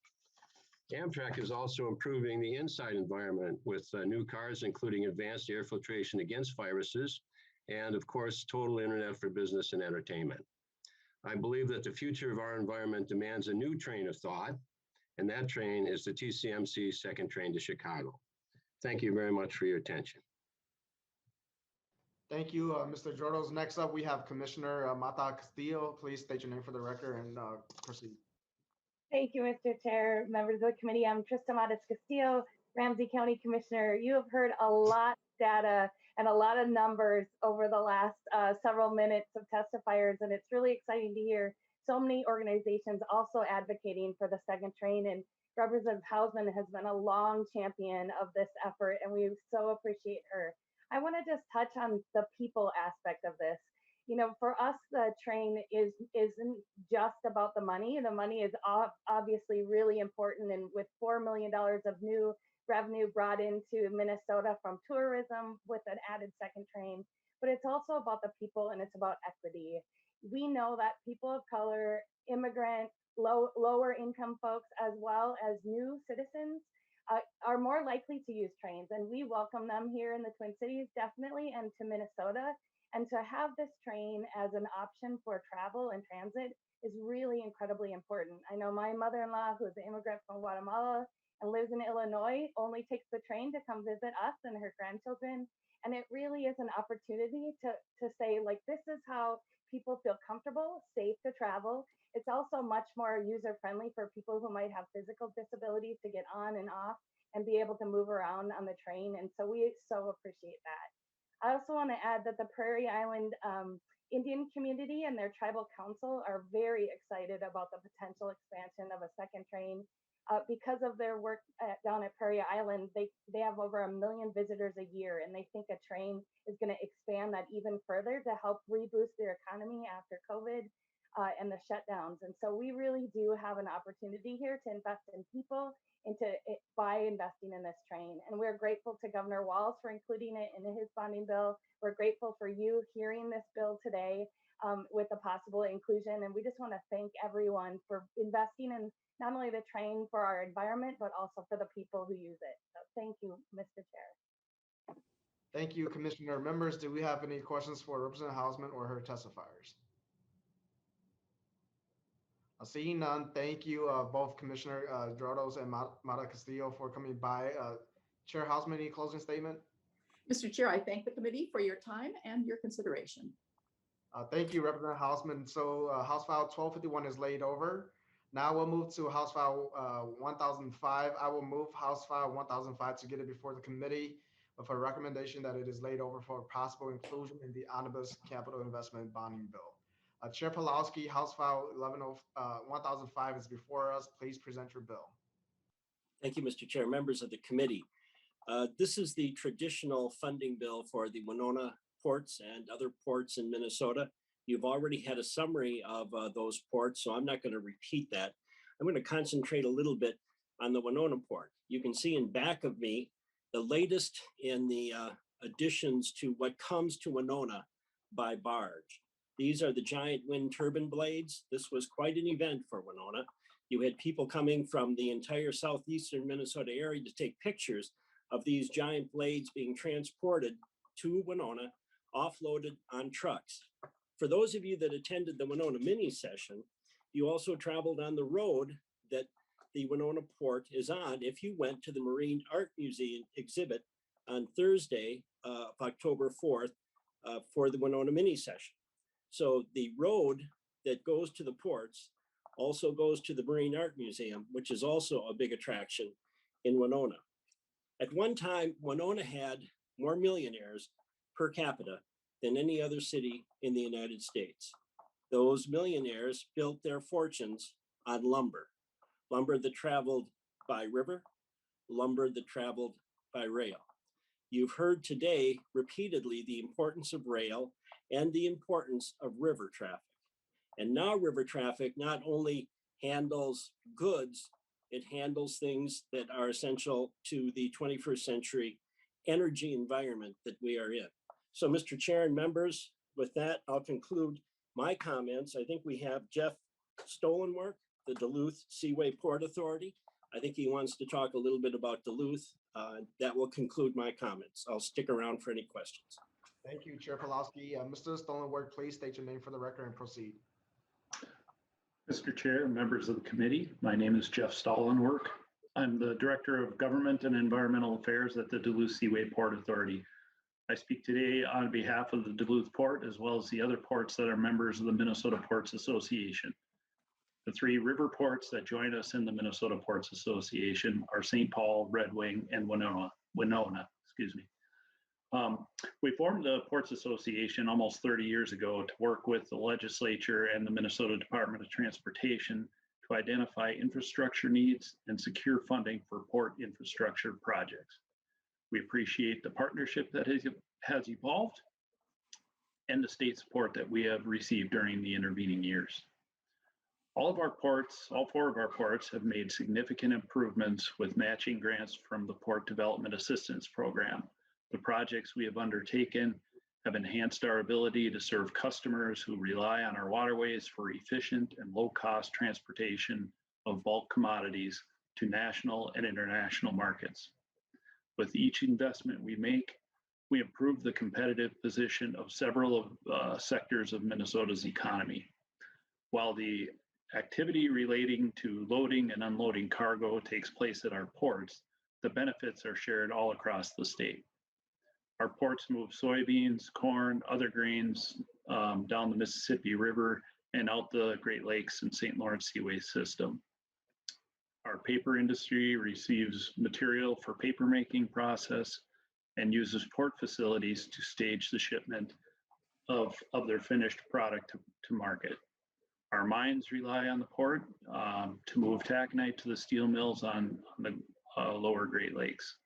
Amtrak is also improving the inside environment with new cars, including advanced air filtration against viruses, and of course, total internet for business and entertainment. I believe that the future of our environment demands a new train of thought, and that train is the TCMC second train to Chicago. Thank you very much for your attention. Thank you, Mr. Jordos. Next up, we have Commissioner Mata Castillo. Please state your name for the record and proceed. Thank you, Mr. Chair, members of the committee. I'm Trista Matas Castillo, Ramsey County Commissioner. You have heard a lot of data and a lot of numbers over the last several minutes of testifiers, and it's really exciting to hear so many organizations also advocating for the second train. And Representative Hausman has been a long champion of this effort, and we so appreciate her. I want to just touch on the people aspect of this. You know, for us, the train isn't just about the money. The money is obviously really important, and with $4 million of new revenue brought into Minnesota from tourism with an added second train, but it's also about the people and it's about equity. We know that people of color, immigrant, lower income folks, as well as new citizens are more likely to use trains, and we welcome them here in the Twin Cities, definitely, and to Minnesota. And to have this train as an option for travel and transit is really incredibly important. I know my mother-in-law, who is an immigrant from Guatemala and lives in Illinois, only takes the train to come visit us and her grandchildren. And it really is an opportunity to say, like, this is how people feel comfortable, safe to travel. It's also much more user-friendly for people who might have physical disabilities to get on and off and be able to move around on the train. And so we so appreciate that. I also want to add that the Prairie Island Indian community and their tribal council are very excited about the potential expansion of a second train. Because of their work down at Prairie Island, they have over 1 million visitors a year, and they think a train is going to expand that even further to help reboost their economy after COVID and the shutdowns. And so we really do have an opportunity here to invest in people by investing in this train. And we're grateful to Governor Walz for including it in his bonding bill. We're grateful for you hearing this bill today with the possible inclusion. And we just want to thank everyone for investing in not only the train for our environment, but also for the people who use it. So thank you, Mr. Chair. Thank you, Commissioner. Members, do we have any questions for Representative Hausman or her testifiers? Seeing none, thank you both Commissioner Jordos and Mata Castillo for coming by. Chair Hausman, any closing statement? Mr. Chair, I thank the committee for your time and your consideration. Thank you, Representative Hausman. So House File 1251 is laid over. Now we'll move to House File 1005. I will move House File 1005 to get it before the committee with a recommendation that it is laid over for possible inclusion in the Omnibus Capital Investment Bonding Bill. Chair Pelowski, House File 1005 is before us. Please present your bill. Thank you, Mr. Chair, members of the committee. This is the traditional funding bill for the Winona ports and other ports in Minnesota. You've already had a summary of those ports, so I'm not going to repeat that. I'm going to concentrate a little bit on the Winona port. You can see in back of me the latest in the additions to what comes to Winona by barge. These are the giant wind turbine blades. This was quite an event for Winona. You had people coming from the entire southeastern Minnesota area to take pictures of these giant blades being transported to Winona, offloaded on trucks. For those of you that attended the Winona mini session, you also traveled on the road that the Winona Port is on if you went to the Marine Art Museum exhibit on Thursday, October 4th, for the Winona mini session. So the road that goes to the ports also goes to the Marine Art Museum, which is also a big attraction in Winona. At one time, Winona had more millionaires per capita than any other city in the United States. Those millionaires built their fortunes on lumber that traveled by river, lumber that traveled by rail. You've heard today repeatedly the importance of rail and the importance of river traffic. And now river traffic not only handles goods, it handles things that are essential to the 21st century energy environment that we are in. So, Mr. Chair and members, with that, I'll conclude my comments. I think we have Jeff Stolenwerk, the Duluth Seaway Port Authority. I think he wants to talk a little bit about Duluth. That will conclude my comments. I'll stick around for any questions. Thank you, Chair Pelowski. Mr. Stolenwerk, please state your name for the record and proceed. Mr. Chair, members of the committee, my name is Jeff Stolenwerk. I'm the Director of Government and Environmental Affairs at the Duluth Seaway Port Authority. I speak today on behalf of the Duluth Port as well as the other ports that are members of the Minnesota Ports Association. The three river ports that join us in the Minnesota Ports Association are St. Paul, Red Wing, and Winona. We formed the Ports Association almost 30 years ago to work with the legislature and the Minnesota Department of Transportation to identify infrastructure needs and secure funding for port infrastructure projects. We appreciate the partnership that has evolved and the state support that we have received during the intervening years. All four of our ports have made significant improvements with matching grants from the Port Development Assistance Program. The projects we have undertaken have enhanced our ability to serve customers who rely on our waterways for efficient and low-cost transportation of bulk commodities to national and international markets. With each investment we make, we improve the competitive position of several sectors of Minnesota's economy. While the activity relating to loading and unloading cargo takes place at our ports, the benefits are shared all across the state. Our ports move soybeans, corn, other grains down the Mississippi River and out the Great Lakes and St. Lawrence Seaway system. Our paper industry receives material for paper making process and uses port facilities to stage the shipment of their finished product to market. Our mines rely on the port to move taconite to the steel mills on the lower Great Lakes.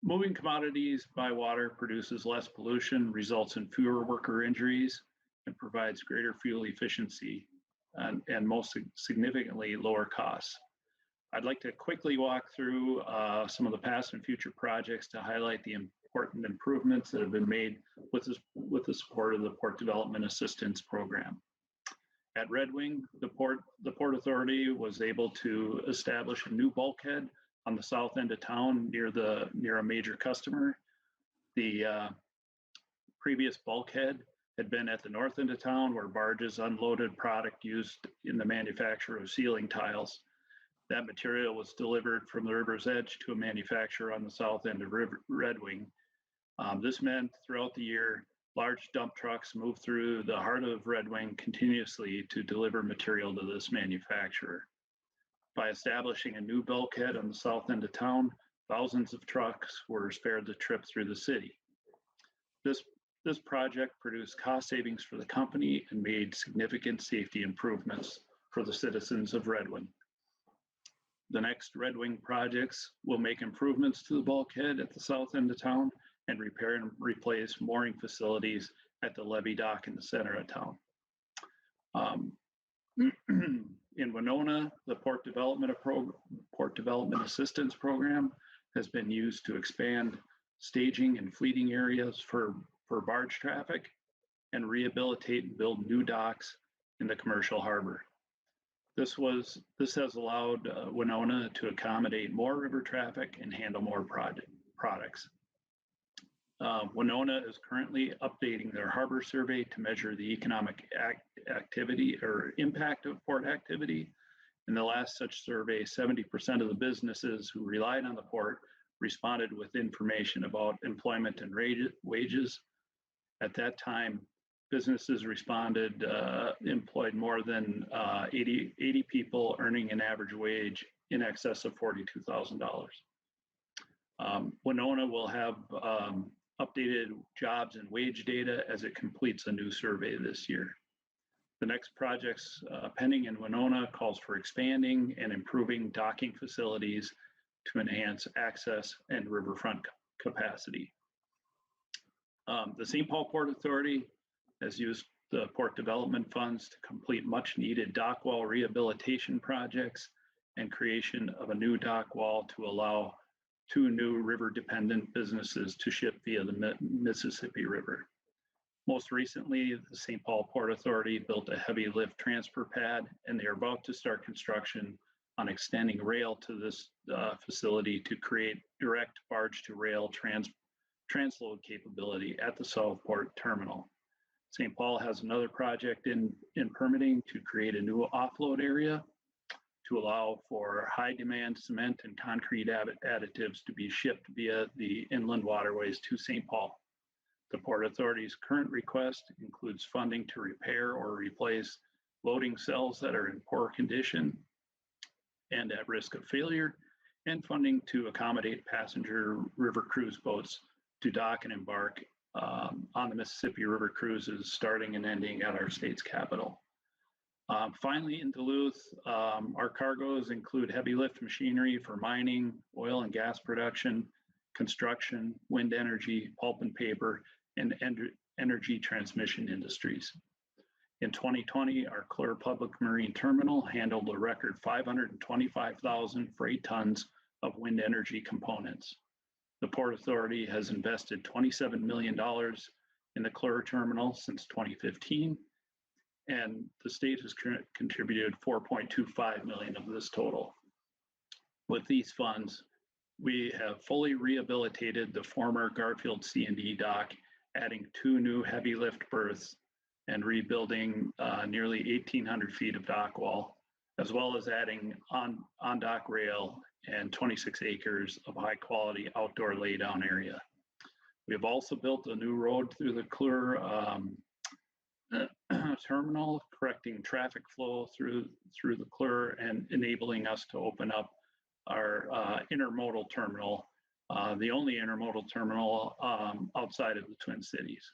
Moving commodities by water produces less pollution, results in fewer worker injuries, and provides greater fuel efficiency and most significantly lower costs. I'd like to quickly walk through some of the past and future projects to highlight the important improvements that have been made with the support of the Port Development Assistance Program. At Red Wing, the Port Authority was able to establish a new bulkhead on the south end of town near a major customer. The previous bulkhead had been at the north end of town where barges unloaded product used in the manufacture of ceiling tiles. That material was delivered from the river's edge to a manufacturer on the south end of Red Wing. This meant throughout the year, large dump trucks moved through the heart of Red Wing continuously to deliver material to this manufacturer. By establishing a new bulkhead on the south end of town, thousands of trucks were spared the trip through the city. This project produced cost savings for the company and made significant safety improvements for the citizens of Red Wing. The next Red Wing projects will make improvements to the bulkhead at the south end of town and repair and replace mooring facilities at the levee dock in the center of town. In Winona, the Port Development Assistance Program has been used to expand staging and fleeting areas for barge traffic and rehabilitate and build new docks in the commercial harbor. This has allowed Winona to accommodate more river traffic and handle more products. Winona is currently updating their harbor survey to measure the economic activity or impact of port activity In the last such survey, 70% of the businesses who relied on the port responded with information about employment and wages. At that time, businesses responded, employed more than 80 people, earning an average wage in excess of $42,000. Winona will have updated jobs and wage data as it completes a new survey this year. The next projects pending in Winona calls for expanding and improving docking facilities to enhance access and riverfront capacity. The St. Paul Port Authority has used the port development funds to complete much needed dock wall rehabilitation projects and creation of a new dock wall to allow 2 new river dependent businesses to ship via the Mississippi River. Most recently, the St. Paul Port Authority built a heavy lift transfer pad, and they are about to start construction on extending rail to this facility to create direct barge to rail transload capability at the Southport terminal. St. Paul has another project in permitting to create a new offload area to allow for high demand cement and concrete additives to be shipped via the inland waterways to St. Paul. The Port Authority's current request includes funding to repair or replace loading cells that are in poor condition and at risk of failure, and funding to accommodate passenger river cruise boats to dock and embark on the Mississippi River cruises starting and ending at our state's capital. Finally, in Duluth, our cargoes include heavy lift machinery for mining, oil and gas production, construction, wind energy, pulp and paper, and energy transmission industries. In 2020, our Clear Public Marine Terminal handled a record 525,000 freight tons of wind energy components. The Port Authority has invested $27 million in the Clear Terminal since 2015, and the state has contributed $4.25 million of this total. With these funds, we have fully rehabilitated the former Garfield C&D dock, adding 2 new heavy lift berths and rebuilding nearly 1,800 feet of dock wall, as well as adding on-dock rail and 26 acres of high-quality outdoor laydown area. We have also built a new road through the Clear terminal, correcting traffic flow through the Clear and enabling us to open up our intermodal terminal, the only intermodal terminal outside of the Twin Cities.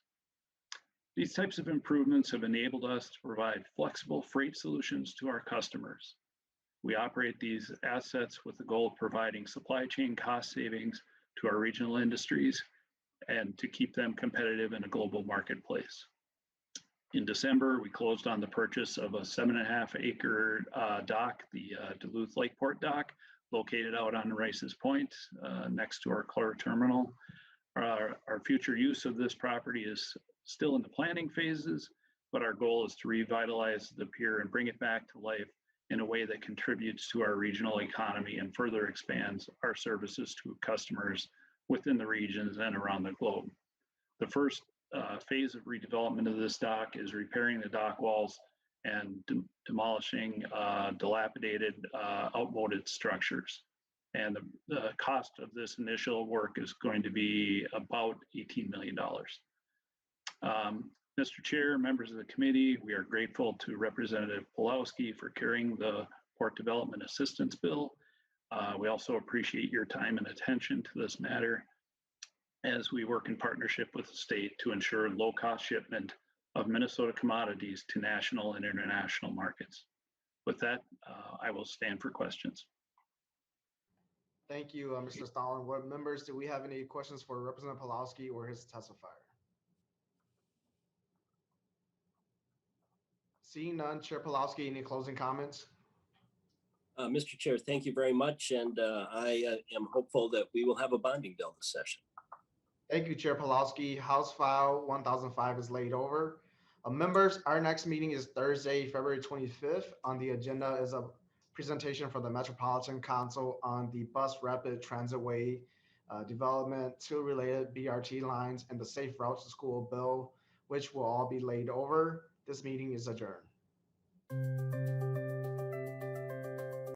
These types of improvements have enabled us to provide flexible freight solutions to our customers. We operate these assets with the goal of providing supply chain cost savings to our regional industries and to keep them competitive in a global marketplace. In December, we closed on the purchase of a 7.5 acre dock, the Duluth Lakeport dock, located out on Rice's Point next to our Clear terminal. Our future use of this property is still in the planning phases, but our goal is to revitalize the pier and bring it back to life in a way that contributes to our regional economy and further expands our services to customers within the regions and around the globe. The first phase of redevelopment of this dock is repairing the dock walls and demolishing dilapidated, outmoded structures. And the cost of this initial work is going to be about $18 million. Mr. Chair, members of the committee, we are grateful to Representative Pelowski for carrying the Port Development Assistance Bill. We also appreciate your time and attention to this matter as we work in partnership with the state to ensure low-cost shipment of Minnesota commodities to national and international markets. With that, I will stand for questions. Thank you, Mr. Stalin. What members, do we have any questions for Representative Pelowski or his testifier? Seeing none, Chair Pelowski, any closing comments? Mr. Chair, thank you very much. And I am hopeful that we will have a bonding bill this session. Thank you, Chair Pelowski. House File 1005 is laid over. Members, our next meeting is Thursday, February 25th. On the agenda is a presentation from the Metropolitan Council on the Bus Rapid Transitway Development, 2 related BRT lines, and the Safe Routes to School bill, which will all be laid over. This meeting is adjourned.